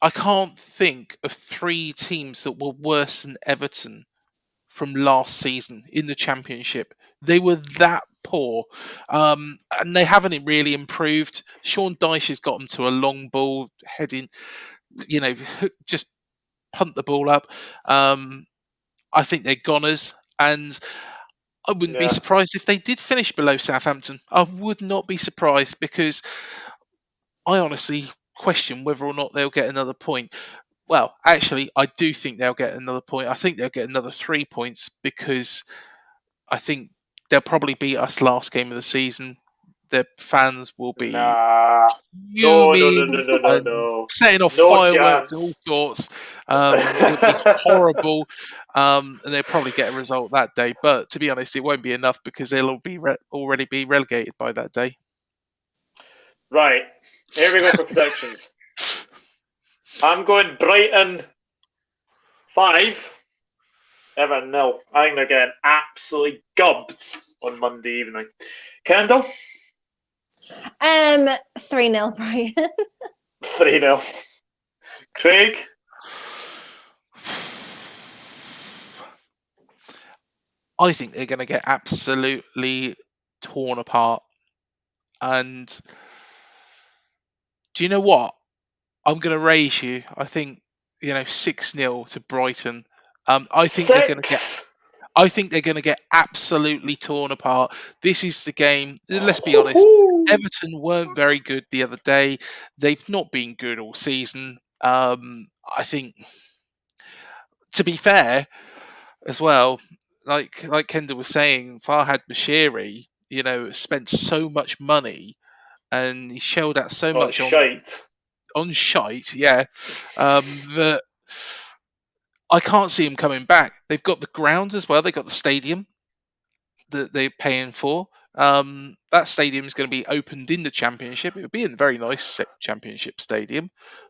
I can't think of 3 teams that were worse than Everton from last season in the Championship. They were that poor, and they haven't really improved. Sean Dyche has got them to a long ball, heading, just punt the ball up. I think they're goners, and I wouldn't be Yeah. surprised if they did finish below Southampton. I would not be surprised, because I honestly question whether or not they'll get another point. Well, actually, I do think they'll get another point. I think they'll get another 3 points, because I think they'll probably beat us last game of the season. Their fans will be Nah. No, fuming and no. setting off No fireworks and all chance. sorts. It'll be horrible, and they'll probably get a result that day. But to be honest, it won't be enough, because they'll all be already be relegated by that day. Right. Here we go for predictions. I'm going Brighton 5, Everton 0. I think they're getting absolutely gubbed on Monday evening. Kendall? 3-0, Brian. 3-0. Craig? I think they're going to get absolutely torn apart. And do you know what? I'm going to raise you. I think 6-0 to Brighton. I think they're going to get. 6. I think they're going to get absolutely torn apart. This is the game. Let's be honest. Everton weren't very good the other day. They've not been good all season. I think, to be fair, as well, like Kendall was saying, Farhad Bashiri, spent so much money, and he shelled out so much on shite, yeah, that I can't see him coming back. They've got the ground as well. They've got the stadium that they're paying for. That stadium is going to be opened in the Championship. It would be a very nice Championship stadium,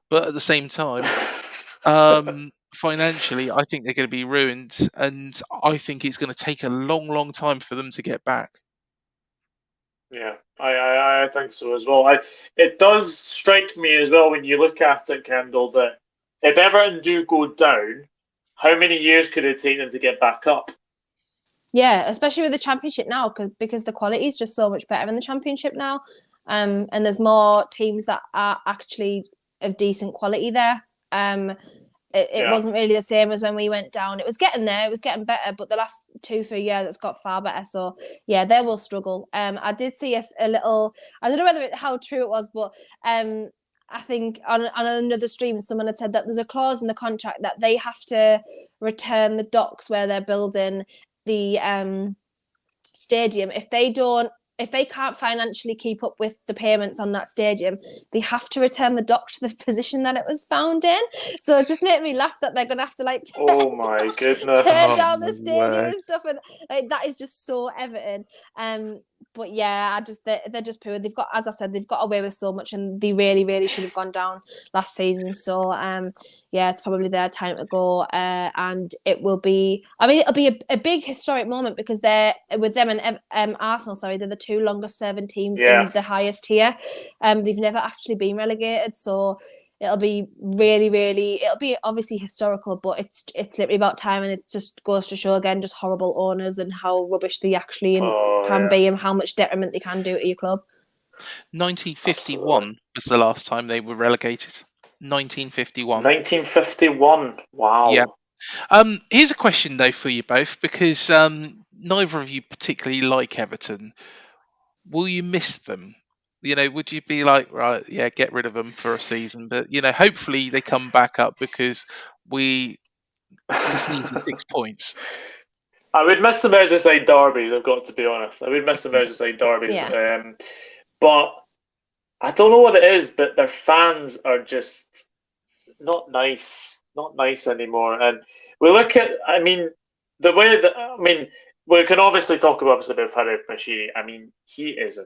but at the same time, financially, I think they're going to be ruined, and I think it's going to take a long, long time for them to get back. Yeah, I think so as well. It does strike me as well when you look at it, Kendall, that if Everton do go down, how many years could it take them to get back up? Yeah, especially with the Championship now, because the quality is just so much better in the Championship now, and there's more teams that are actually of decent quality there. It wasn't really the same as when we went down. It was getting there, it was getting better, but the last 2-3 years it's got far better. So yeah, they will struggle. I did see a little. I don't know how true it was, but I think on another stream someone had said that there's a clause in the contract that they have to return the docks where they're building the stadium. If they can't financially keep up with the payments on that stadium, they have to return the dock to the position that it was found in. So it just made me laugh that they're going to have to oh my goodness, tear down the stadium and stuff, and that is just so Everton. But yeah, they're just poor. They've got, as I said, they've got away with so much, and they really, really should have gone down last season. So yeah, it's probably their time to go, and it will be. I mean, it'll be a big historic moment, because they're with them and Arsenal. Sorry, they're the 2 longest serving teams in the highest tier. They've never actually been relegated, so it'll be really, really. It'll be obviously historical, but it's literally about time, and it just goes to show again just horrible owners and how rubbish they actually can be, and how much detriment they can do to your club. 1951 was the last time they were relegated. 1951. 1951. Wow. Yeah. Here's a question though for you both, because neither of you particularly like Everton. Will you miss them? Would you be like, right, yeah, get rid of them for a season? But hopefully they come back up, because we just need 6 points. I would miss the Merseyside derbies, I've got to be honest. I would miss the Merseyside derbies. Yeah. But I don't know what it is, but their fans are just not nice. Not nice anymore. And we look at, I mean, the way that, I mean, we can obviously talk about Farhad Bashiri. I mean, he is a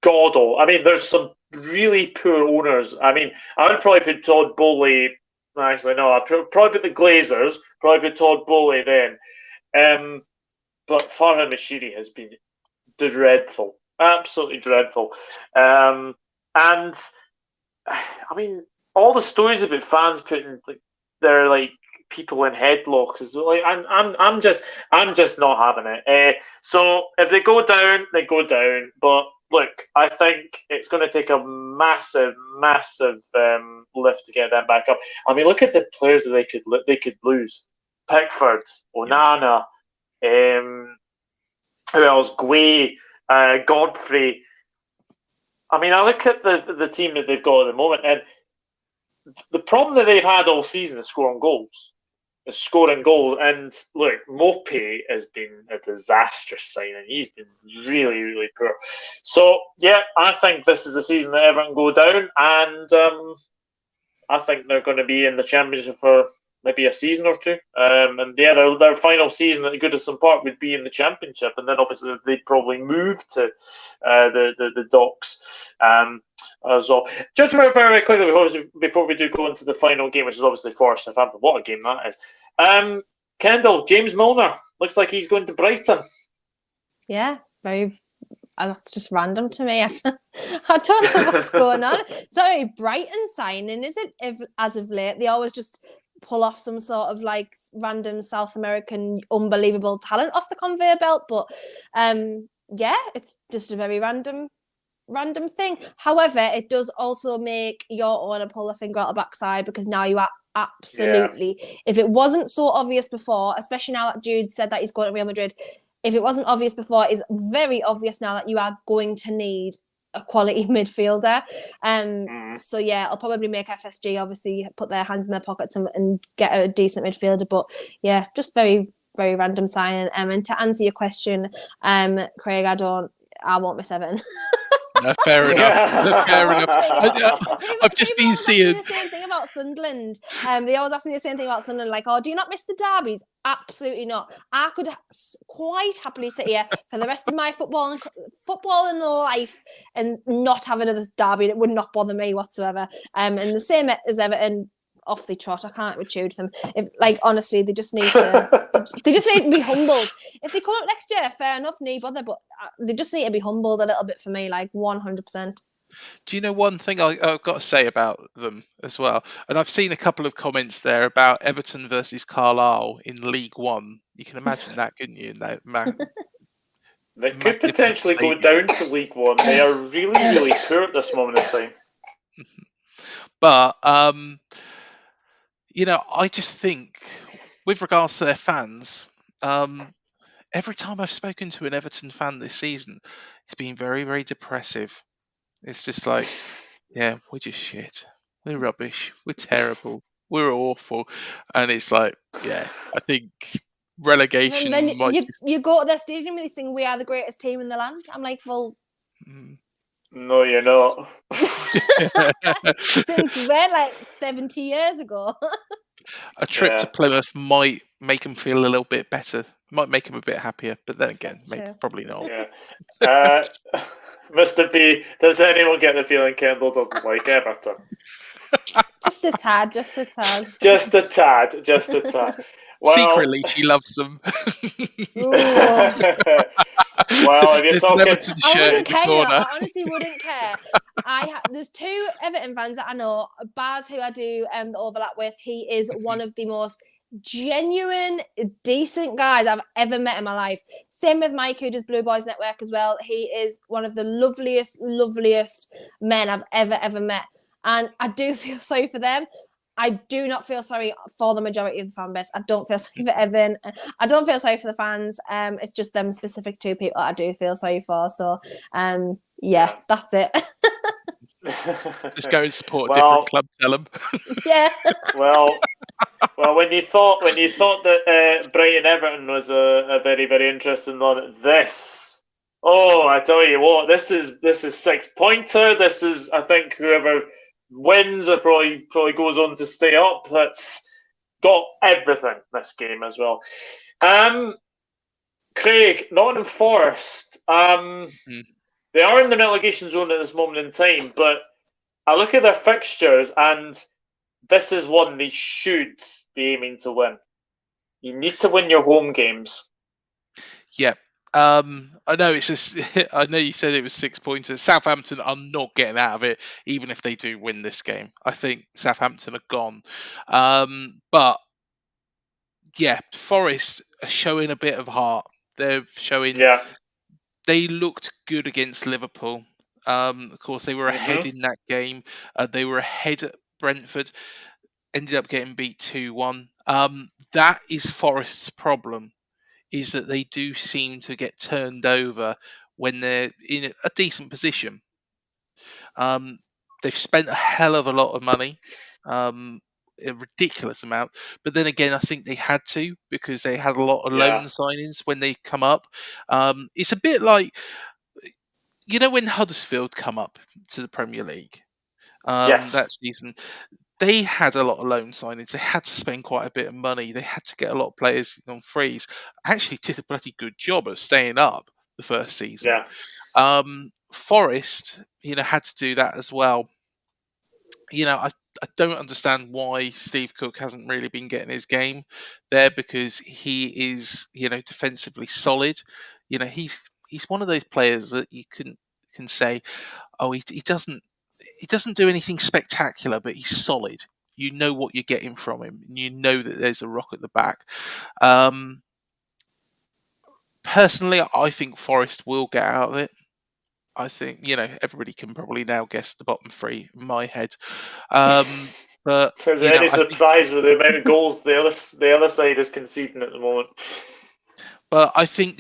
god awful. I mean, there's some really poor owners. I mean, I would probably put Todd Bowley. Actually, no, I'd probably put the Glazers, probably put Todd Bowley then. But Farhad Bashiri has been dreadful, absolutely dreadful. And I mean, all the stories about fans putting their people in headlocks is like I'm just not having it. So if they go down, they go down. But look, I think it's going to take a massive lift to get them back up. I mean, look at the players that they could lose: Pickford, Onana, who else? Guay, Godfrey. I mean, I look at the team that they've got at the moment, and the problem that they've had all season is scoring goals. And look, Mopey has been a disastrous signing. He's been really, really poor. So, yeah, I think this is the season that Everton go down, and I think they're going to be in the Championship for maybe a season or two. And yeah, their final season at Goodison Park would be in the Championship, and then obviously they'd probably move to the Docks as well. Just very, very quickly before we do go into the final game, which is obviously Forest Southampton. What a game that is! Kendall, James Milner looks like he's going to Brighton. Yeah, very. That's just random to me. I don't know what's going on. Sorry, Brighton signing, is it? As of late, they always just pull off some sort of random South American unbelievable talent off the conveyor belt. But yeah, it's just a very random thing. However, it does also make your owner pull a finger out the backside, because now you are absolutely, if it wasn't so obvious before, especially now that Jude said that he's going to Real Madrid, if it wasn't obvious before, it's very obvious now that you are going to need a quality midfielder. So yeah, it'll probably make FSG obviously put their hands in their pockets and get a decent midfielder. But yeah, just very, very random signing. And to answer your question, Craig, I won't miss Everton. No, fair enough. Fair enough. I've just been seeing the same thing about Sunderland. They always ask me the same thing about Sunderland, like, "Oh, do you not miss the derbies?" Absolutely not. I could quite happily sit here for the rest of my footballing life and not have another derby. It would not bother me whatsoever. And the same as Everton. Off they trot. I can't retune them. Honestly, they just need to. They just need to be humbled. If they come up next year, fair enough, no bother. But they just need to be humbled a little bit for me, 100%. Do you know one thing I've got to say about them as well? And I've seen a couple of comments there about Everton versus Carlisle in League One. You can imagine that, couldn't you? They could potentially go down to League One. They are really, really poor at this moment in time. But I just think, with regards to their fans, every time I've spoken to an Everton fan this season, it's been very, very depressive. It's just like, yeah, we're just shit. We're rubbish. We're terrible. We're awful. And it's like, yeah, I think relegation. And then you go to their stadium and they sing, "We are the greatest team in the land." I'm like, well. No, you're not. Since when? 70 years ago. A trip to Plymouth might make them feel a little bit better. Might make them a bit happier, but then again, probably not. Yeah. Mr. B, does anyone get the feeling Kendall doesn't like Everton? Just a tad. Just a tad. Well, secretly, she loves them. Well, if you're talking, I wouldn't care. I honestly wouldn't care. There's two Everton fans that I know. Baz, who I do the overlap with, he is one of the most genuine, decent guys I've ever met in my life. Same with Mike, who does Blue Boys Network as well. He is one of the loveliest men I've ever met. And I do feel sorry for them. I do not feel sorry for the majority of the fan base. I don't feel sorry for Evan. I don't feel sorry for the fans. It's just them specific two people that I do feel sorry for. So, yeah, that's it. Just go and support a different club, tell them. Yeah. Well, Well, when you thought that Brighton Everton was a very very interesting one, this, oh, I tell you what, this is 6 pointer. This is, I think, whoever wins or probably goes on to stay up. That's got everything, this game as well. Craig, Nottingham Forest. They are in the relegation zone at this moment in time, but I look at their fixtures and this is one they should be aiming to win. You need to win your home games. Yeah. I know I know you said it was 6 pointers. Southampton are not getting out of it, even if they do win this game. I think Southampton are gone. But yeah, Forest are showing a bit of heart. They're showing. Yeah. They looked good against Liverpool. Of course, they were ahead in that game. They were ahead at Brentford. Ended up getting beat 2-1. That is Forest's problem, is that they do seem to get turned over when they're in a decent position. They've spent a hell of a lot of money, a ridiculous amount. But then again, I think they had to, because they had a lot of loan signings when they come up. It's a bit like, when Huddersfield come up to the Premier League that season, they had a lot of loan signings. They had to spend quite a bit of money. They had to get a lot of players on frees. Actually did a bloody good job of staying up the first season. Forest, had to do that as well. I don't understand why Steve Cook hasn't really been getting his game there, because he is, defensively solid. He's one of those players that you can say, oh, he doesn't do anything spectacular, but he's solid. You know what you're getting from him, and you know that there's a rock at the back. Personally, I think Forest will get out of it. I think, everybody can probably now guess the bottom three in my head. But is there any surprise with the amount of goals the other side is conceding at the moment? But I think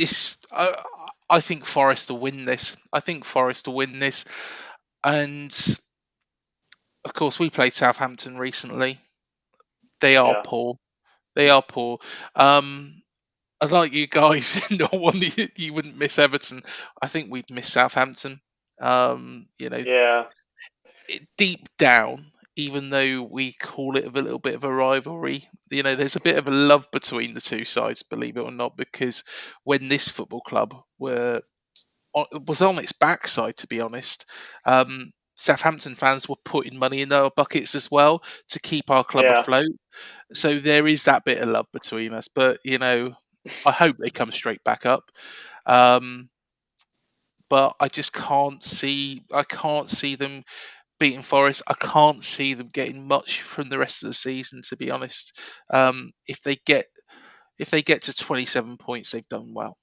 I think Forest will win this. And of course, we played Southampton recently. They are poor. I'd like you guys, not one that you wouldn't miss Everton. I think we'd miss Southampton. Deep down, even though we call it a little bit of a rivalry, there's a bit of a love between the two sides, believe it or not, because when this football club was on its backside, to be honest, Southampton fans were putting money in their buckets as well to keep our club afloat. So there is that bit of love between us, but I hope they come straight back up. But I just can't see them beating Forest. I can't see them getting much from the rest of the season, to be honest. If they get to 27 points, they've done well.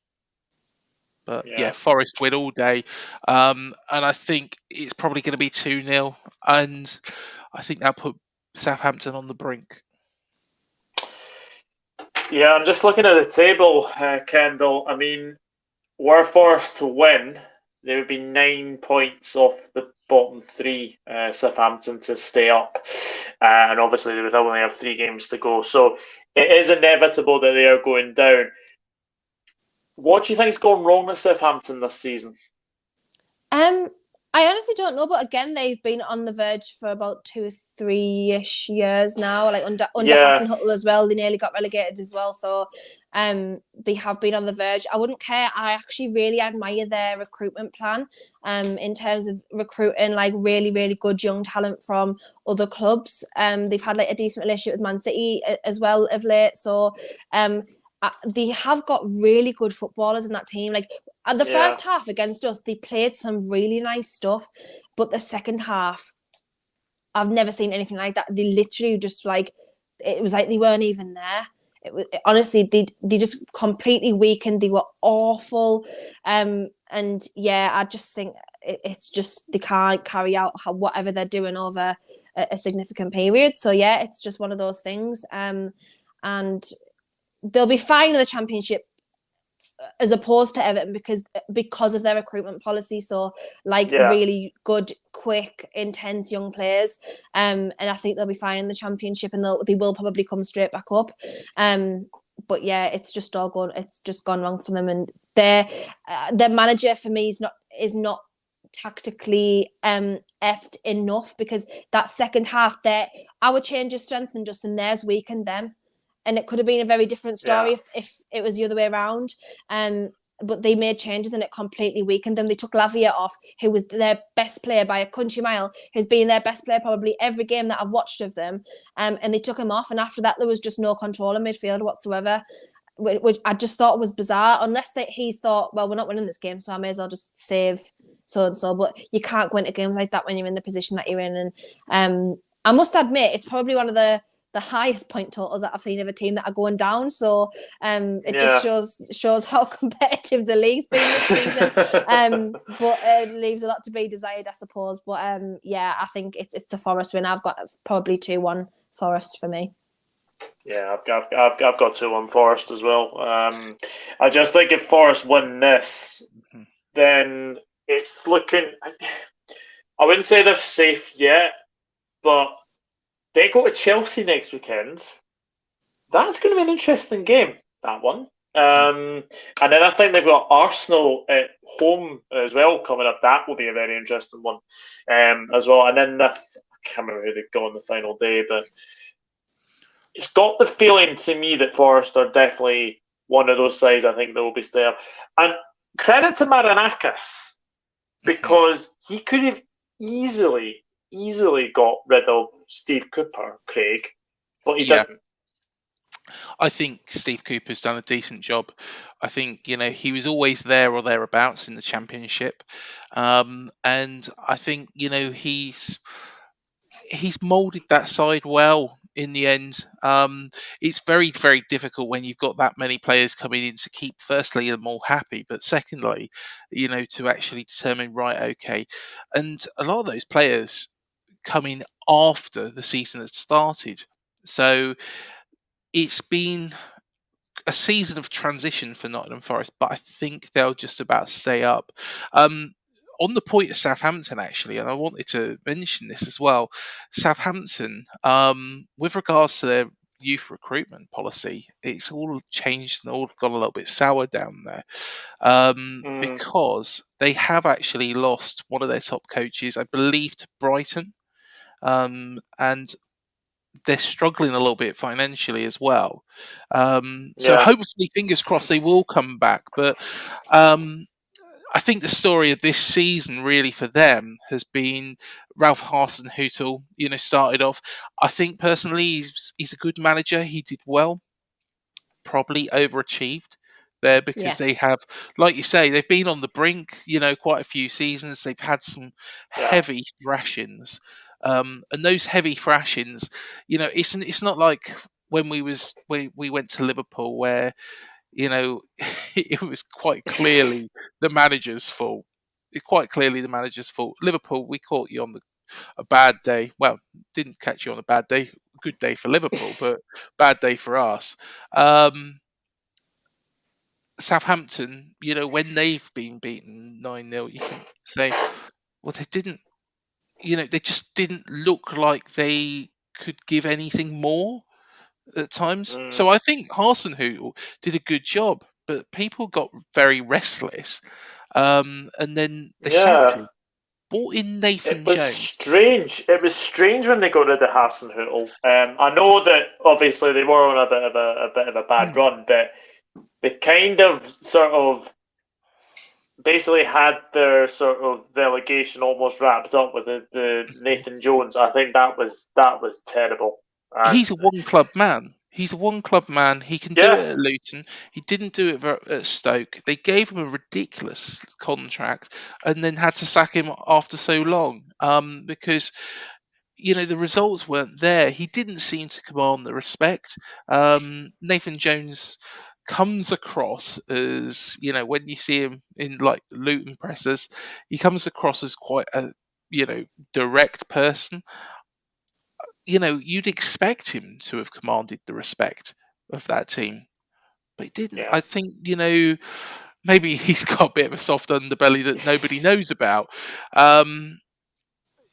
But yeah, Forest win all day. And I think it's probably going to be 2-0. And I think that'll put Southampton on the brink. Yeah, I'm just looking at the table, Kendall. I mean, were Forest to win, there would be 9 points off the bottom three, Southampton, to stay up. And obviously, they would only have 3 games to go. So it is inevitable that they are going down. What do you think is going wrong with Southampton this season? I honestly don't know, but again, they've been on the verge for about 2 or 3-ish years now. Like under Hasenhüttl as well, they nearly got relegated as well. So, they have been on the verge. I wouldn't care. I actually really admire their recruitment plan. In terms of recruiting like really, really good young talent from other clubs. They've had like a decent relationship with Man City as well of late. So, they have got really good footballers in that team. Like at the first half against us, they played some really nice stuff, but the second half, I've never seen anything like that. They literally just it was like they weren't even there. Honestly, they just completely weakened. They were awful, and yeah, I just think it's just they can't carry out whatever they're doing over a significant period. So yeah, it's just one of those things, and they'll be fine in the Championship as opposed to Everton because of their recruitment policy. So Yeah. really good, quick, intense young players. And I think they'll be fine in the Championship, and they will probably come straight back up. But yeah, it's just gone wrong for them, and their manager for me is not tactically apt enough, because that second half there, our changes strengthened us and theirs weakened them, and it could have been a very different story if it was the other way around. But they made changes and it completely weakened them. They took Lavia off, who was their best player by a country mile, who's been their best player probably every game that I've watched of them, and they took him off, and after that there was just no control in midfield whatsoever, which I just thought was bizarre, unless he's thought, well, we're not winning this game, so I may as well just save so and so. But you can't go into games like that when you're in the position that you're in. And I must admit, it's probably one of the highest point totals that I've seen of a team that are going down. So it just shows how competitive the league's been this season. But it leaves a lot to be desired, I suppose. But yeah, I think it's the Forest win. I've got probably 2-1 Forest for me. Yeah, I've got 2-1 Forest as well. I just think if Forest win this, then it's looking. I wouldn't say they're safe yet, but they go to Chelsea next weekend. That's going to be an interesting game, that one. And then I think they've got Arsenal at home as well coming up. That will be a very interesting one as well. And then I can't remember who they go on the final day, but it's got the feeling to me that Forest are definitely one of those sides I think that will be there. And credit to Marinakis, because he could have easily got rid of Steve Cooper, Craig, but he didn't. I think Steve Cooper's done a decent job. I think, he was always there or thereabouts in the Championship. And I think, he's moulded that side well in the end. It's very, very difficult when you've got that many players coming in to keep, firstly, them all happy, but secondly, to actually determine, right, okay. And a lot of those players come in after the season had started. So it's been a season of transition for Nottingham Forest, but I think they'll just about stay up. On the point of Southampton, actually, and I wanted to mention this as well, Southampton, with regards to their youth recruitment policy, it's all changed and all gone a little bit sour down there, because they have actually lost one of their top coaches, I believe, to Brighton, and they're struggling a little bit financially as well. So hopefully, fingers crossed, they will come back. But I think the story of this season really for them has been Ralph Hasenhüttl, started off. I think personally he's a good manager. He did well, probably overachieved there, because they have, like you say, they've been on the brink, quite a few seasons. They've had some heavy thrashings. And those heavy thrashings, it's not like when we went to Liverpool where, it was quite clearly the manager's fault. Liverpool, we caught you on a bad day. Well, didn't catch you on a bad day. Good day for Liverpool, but bad day for us. Southampton, when they've been beaten 9-0, you can say, well, they didn't, they just didn't look like they could give anything more at times. So I think Hasenhüttl did a good job, but people got very restless, and then they sacked him. Brought in Nathan Jones. Strange. It was strange when they got rid of Hasenhüttl. I know that obviously they were on a bit of a bad run, but they kind of sort of basically had their sort of relegation almost wrapped up with the Nathan Jones. I think that was terrible. He's a one-club man. He can do it at Luton. He didn't do it at Stoke. They gave him a ridiculous contract and then had to sack him after so long, because the results weren't there. He didn't seem to command the respect. Nathan Jones comes across as, when you see him in like Luton presses, he comes across as quite a direct person. You'd expect him to have commanded the respect of that team, but he didn't. Yeah. I think, maybe he's got a bit of a soft underbelly that nobody knows about.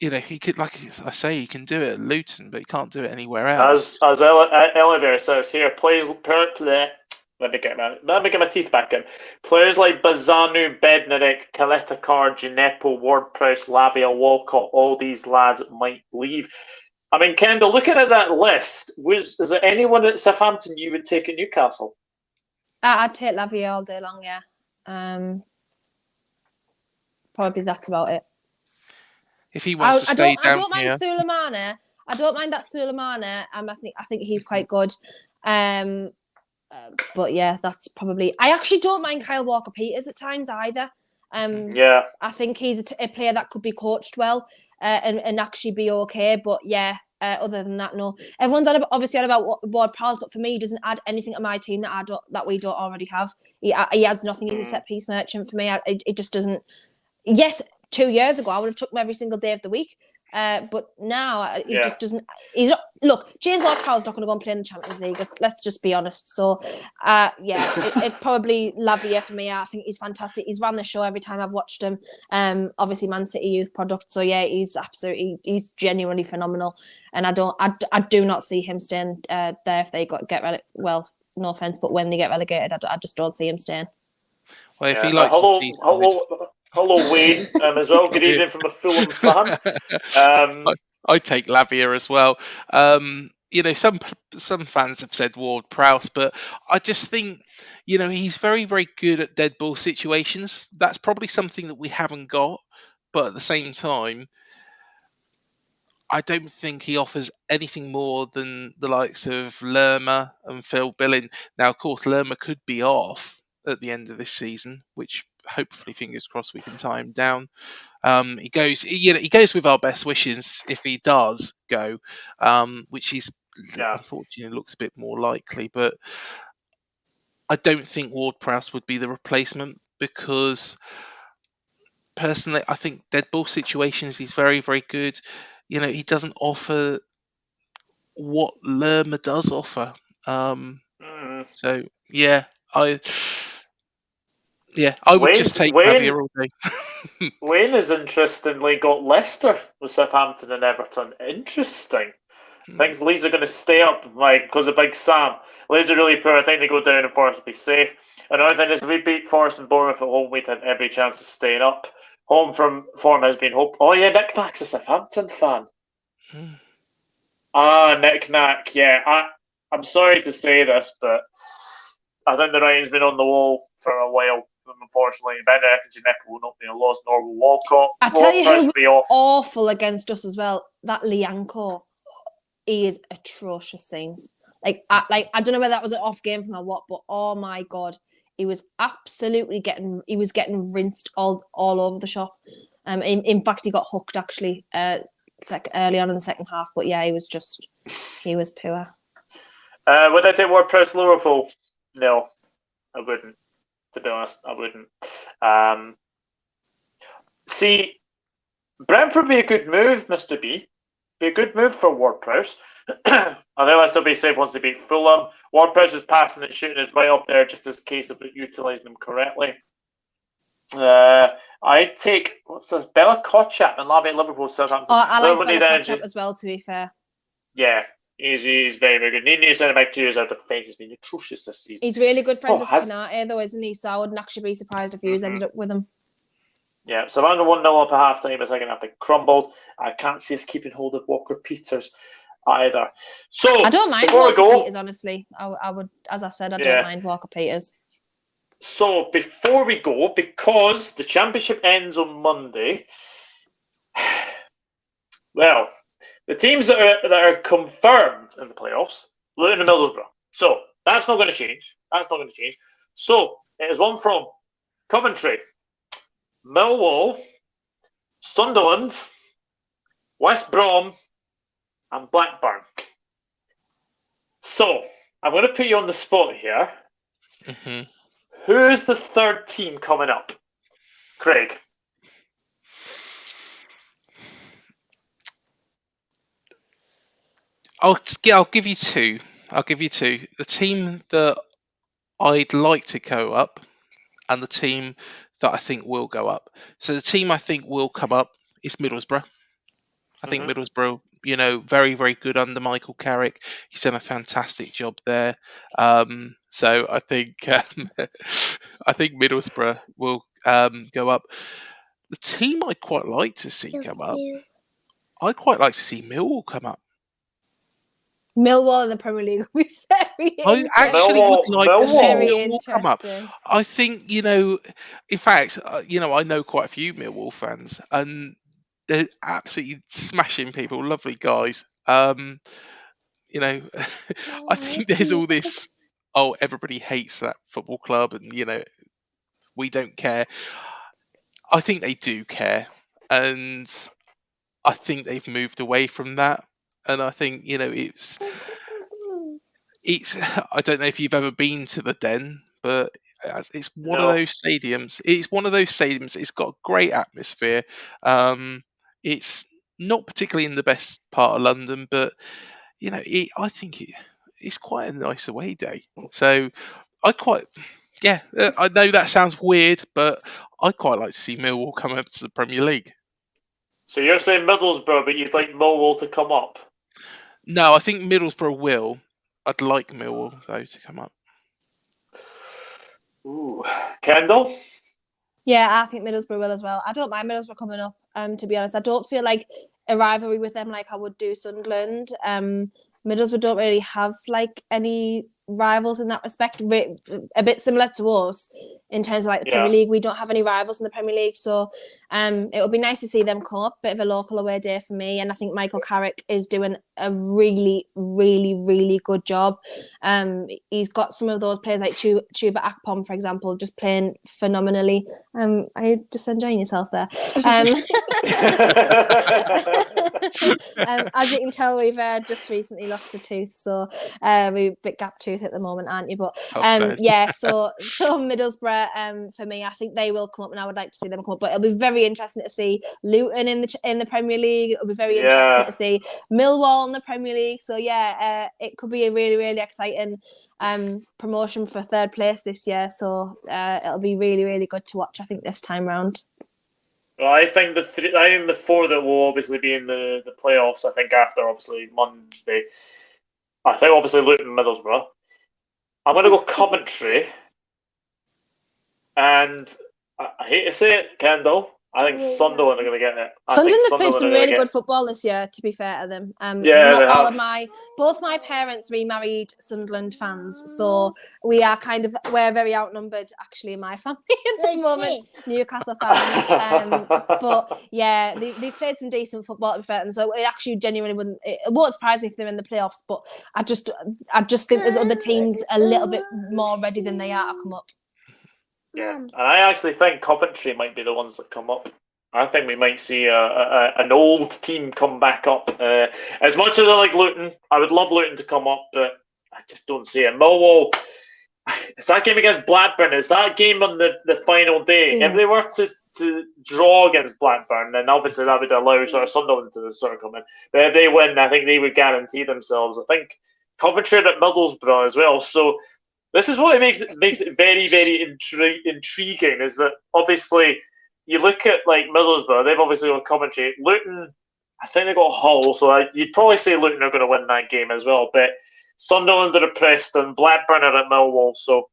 He could, like I say, he can do it at Luton, but he can't do it anywhere else. As Oliver says here, let me get my teeth back in. Players like Bazanu, Bednarek, Kaletakar, Gineppo, Ward-Prowse, Lavia, Walcott, all these lads might leave. I mean, Kendall, looking at that list, is there anyone at Southampton you would take at Newcastle? I'd take Lavia all day long, yeah. Probably that's about it. If he wants to stay down I don't mind Sulemana. I don't mind that Sulemana. I think he's quite good. But yeah, that's probably. I actually don't mind Kyle Walker-Peters at times either. Yeah, I think he's a player that could be coached well and actually be okay. But yeah, other than that, no. Everyone's obviously on about Ward-Prowse, but for me, he doesn't add anything to my team that we don't already have. He adds nothing. He's a set piece merchant for me. It just doesn't. Yes, 2 years ago I would have took him every single day of the week. But now he just doesn't. He's not. Look, James Ward-Prowse not going to go and play in the Champions League. Let's just be honest. So, it probably Lavia for me. I think he's fantastic. He's run the show every time I've watched him. Obviously Man City youth product. So yeah, he's genuinely phenomenal. And I do not see him staying there if they get relegated. Well, no offense, but when they get relegated, I just don't see him staying. Well, if he likes hello, Wayne, as well. Good evening from a Fulham fan. I take Lavia as well. Some fans have said Ward-Prowse, but I just think, he's very, very good at dead ball situations. That's probably something that we haven't got, but at the same time, I don't think he offers anything more than the likes of Lerma and Phil Billing. Now, of course, Lerma could be off at the end of this season, which hopefully, fingers crossed, we can tie him down. He goes with our best wishes if he does go, which unfortunately looks a bit more likely. But I don't think Ward-Prowse would be the replacement because personally, I think dead ball situations he's very, very good. He doesn't offer what Lerma does offer. So yeah, I would just take Lavia all day. Wayne has interestingly got Leicester with Southampton and Everton. Interesting. Thinks Leeds are going to stay up because of Big Sam. Leeds are really poor. I think they go down and Forest will be safe. Another thing is, if we beat Forest and Bournemouth at home, we'd have every chance of staying up. Home from form has been hope. Oh yeah, Nick Knack's a Southampton fan. Nick Knack. Yeah, I'm sorry to say this, but I think the writing's been on the wall for a while. Unfortunately, Bednarek and Gineppo will not be lost, nor will Walcott. I tell you who was awful against us as well. That Lianco, he is atrocious, Saints. I don't know whether that was an off game from or what, but oh my god, he was absolutely getting rinsed all over the shop. In fact, he got hooked actually early on in the second half. But yeah, he was poor. Would I take Ward-Prowse Liverpool? No, I wouldn't. To be honest, I wouldn't. See, Brentford would be a good move, Mr. B. Be a good move for Ward-Prowse. I think I'll still be safe once they beat Fulham. Ward-Prowse is passing and shooting is right up there, just as a case of utilising them correctly. I'd take, what's this, Bella Kotchap and Lavia Liverpool, Southampton. Oh, I like Bella Kotchap as well, to be fair. Yeah. He's very, very good. Need centre back 2 years out of defence has been atrocious this season. He's really good friends with Konate, though, isn't he? So I wouldn't actually be surprised if he ended up with him. Yeah, so I'm 1-0 up at half time, but second half they crumbled. I can't see us keeping hold of Walker-Peters either. So I don't mind Walker-Peters, honestly. I would, as I said, I don't mind Walker-Peters. So before we go, because the championship ends on Monday, well, the teams that are confirmed in the playoffs, Luton and Middlesbrough. So that's not going to change. So it is one from Coventry, Millwall, Sunderland, West Brom, and Blackburn. So I'm going to put you on the spot here. Mm-hmm. Who's the third team coming up? Craig. I'll give you two. The team that I'd like to go up, and the team that I think will go up. So the team I think will come up is Middlesbrough. I think Middlesbrough, very, very good under Michael Carrick. He's done a fantastic job there. So I think I think Middlesbrough will go up. The team I'd quite like to see come up, I'd quite like to see Millwall come up. Millwall in the Premier League would be very I interesting. actually would like to see Very Millwall come up. interesting. I think, in fact, I know quite a few Millwall fans, and they're absolutely smashing people, lovely guys. I think there's all this, everybody hates that football club, and we don't care. I think they do care, and I think they've moved away from that. And I think it's I don't know if you've ever been to the Den, but it's one of No. those stadiums. It's one of those stadiums. It's got a great atmosphere. It's not particularly in the best part of London, but I think it's quite a nice away day. So I know that sounds weird, but I'd quite like to see Millwall come up to the Premier League. So you're saying Middlesbrough, but you'd like Millwall to come up? No, I think Middlesbrough will. I'd like Millwall, though, to come up. Ooh. Kendall? Yeah, I think Middlesbrough will as well. I don't mind Middlesbrough coming up, to be honest. I don't feel like a rivalry with them like I would do Sunderland. Middlesbrough don't really have like any rivals in that respect. A bit similar to us in terms of like the Premier League. We don't have any rivals in the Premier League, so it would be nice to see them come up. Bit of a local away day for me, and I think Michael Carrick is doing a really, really, really good job. He's got some of those players like Chuba Akpom, for example, just playing phenomenally. Are you just enjoying yourself there? As you can tell, we've just recently lost a tooth, so we're a bit gap tooth at the moment, aren't you? But so Middlesbrough, for me, I think they will come up, and I would like to see them come up. But it'll be very interesting to see Luton in the Premier League. It'll be very interesting to see Millwall in the Premier League. So it could be a really, really exciting promotion for third place this year. So it'll be really, really good to watch, I think, this time round. Well, I think the four that will obviously be in the playoffs, I think after obviously Monday, I think obviously Luton and Middlesbrough. I'm going to go Coventry, and I hate to say it, Kendall, I think Sunderland are going to get it. Sunderland have played some really good football this year, to be fair to them. Both my parents remarried Sunderland fans, so we're very outnumbered actually in my family at the moment, Newcastle fans. But yeah, they've played some decent football, to be fair to them, so it actually genuinely won't surprise me if they're in the playoffs, but I just think there's other teams a little bit more ready than they are to come up. Yeah, and I actually think Coventry might be the ones that come up. I think we might see an old team come back up. As much as I like Luton, I would love Luton to come up, but I just don't see it. Millwall, it's that game against Blackburn. It's that game on the final day. Yes. If they were to draw against Blackburn, then obviously that would allow sort of Sunderland to sort of come in. But if they win, I think they would guarantee themselves. I think Coventry are at Middlesbrough as well, so this is what makes it very, very intriguing, is that obviously you look at like Middlesbrough, they've obviously got Coventry. Luton, I think they got Hull, so you'd probably say Luton are going to win that game as well. But Sunderland are at Preston, Blackburn are at Millwall, so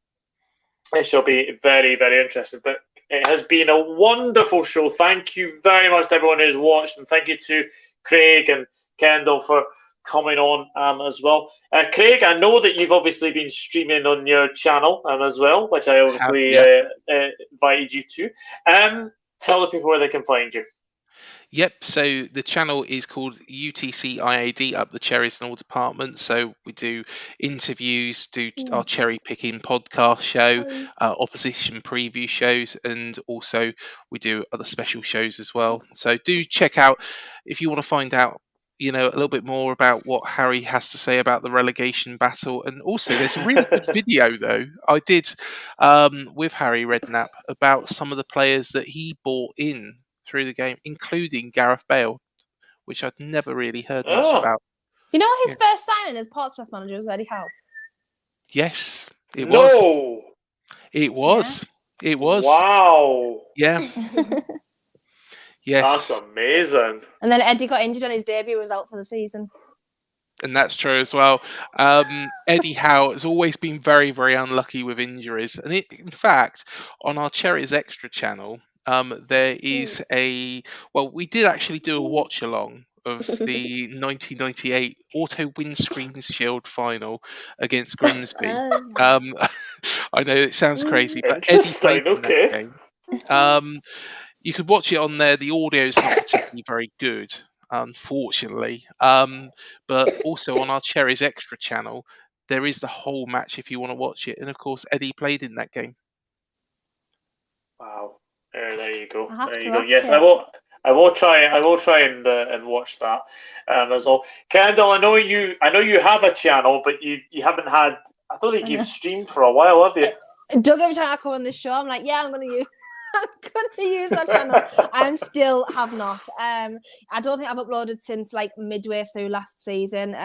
it shall be very, very interesting. But it has been a wonderful show. Thank you very much to everyone who's watched, and thank you to Craig and Kendall for coming on as well. Craig, I know that you've obviously been streaming on your channel as well, which I obviously invited you to. Tell the people where they can find you. Yep, so the channel is called UTC IAD, Up the Cherries in All Departments. So we do interviews, do our cherry picking podcast show, opposition preview shows, and also we do other special shows as well. So do check out if you want to find out a little bit more about what Harry has to say about the relegation battle. And also there's a really good video though I did with Harry Redknapp about some of the players that he bought in through the game, including Gareth Bale, which I'd never really heard much about. His first signing as Portsmouth manager was Eddie Howe. Yes, It was. No. It was. It was. Wow. Yeah. Yes. That's amazing. And then Eddie got injured on his debut, was out for the season. And that's true as well. Eddie Howe has always been very, very unlucky with injuries. And in fact, on our Cherries Extra channel, there is we did actually do a watch along of the 1998 Auto Windscreen Shield final against Grimsby. I know it sounds crazy, but Eddie played in that game. You could watch it on there. The audio is not particularly very good, unfortunately. But also on our Cherries Extra channel, there is the whole match if you want to watch it. And of course, Eddie played in that game. Wow. There you go. I'll have There to you go. watch Yes, it. I will try and watch that as well. Kendall, I know you have a channel, but you haven't had. I don't think you've streamed for a while, have you? Doug, every time I come on this show, I'm like, yeah, I'm gonna use that channel. I still have not. I don't think I've uploaded since like midway through last season,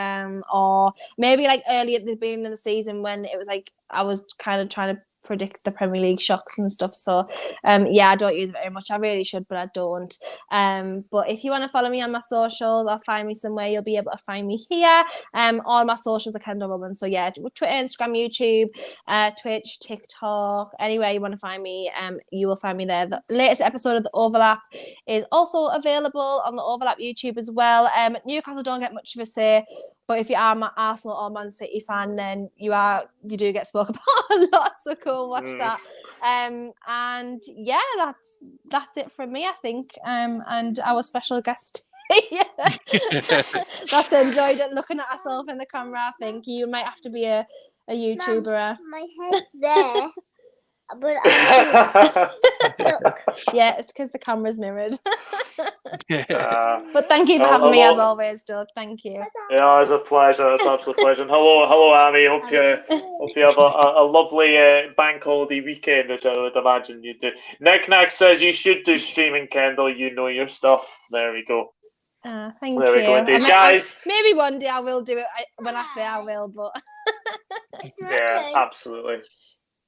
or maybe like early at the beginning of the season when it was like I was kind of trying to predict the Premier League shocks and stuff. So I don't use it very much. I really should, but I don't. But if you want to follow me on my socials or find me somewhere, you'll be able to find me here. All my socials are Kendall Robin. So yeah, Twitter, Instagram, YouTube, Twitch, TikTok, anywhere you want to find me, you will find me there. The latest episode of The Overlap is also available on the Overlap YouTube as well. Newcastle don't get much of a say, but if you are my Arsenal or Man City fan, then you do get spoken about a lot. So go and watch that. And yeah, that's it from me, I think. And our special guest. That's enjoyed it looking at herself in the camera. I think you might have to be a YouTuber. My head's there. But yeah, it's because the camera's mirrored. Yeah. But thank you for having me as always, Doug. Thank you. Yeah, it's a pleasure. It's an absolute pleasure. And hello, Amy. Hope you have a lovely bank holiday weekend, which I would imagine you do. Nick Nack says you should do streaming, Kendall. You know your stuff. There we go. Thank There we go, you. indeed. Guys. Maybe one day I will do it when I say I will, but yeah, absolutely.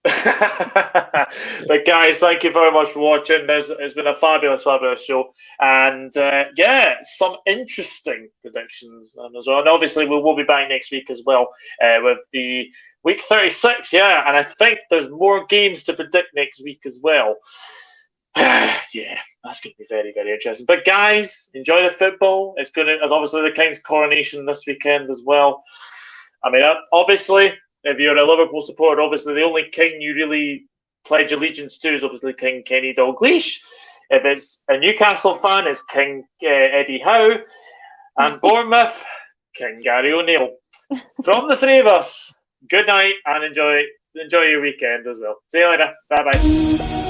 But guys, thank you very much for watching. It's been a fabulous show, and some interesting predictions as well. And obviously, we will be back next week as well with the week 36. Yeah, and I think there's more games to predict next week as well. Yeah, that's going to be very, very interesting. But guys, enjoy the football. It's going to, obviously, the King's coronation this weekend as well. I mean, obviously, if you're a Liverpool supporter, obviously the only king you really pledge allegiance to is obviously King Kenny Dalglish. If it's a Newcastle fan, it's King Eddie Howe. And Bournemouth, King Gary O'Neill. From the three of us, good night and enjoy your weekend as well. See you later. Bye-bye.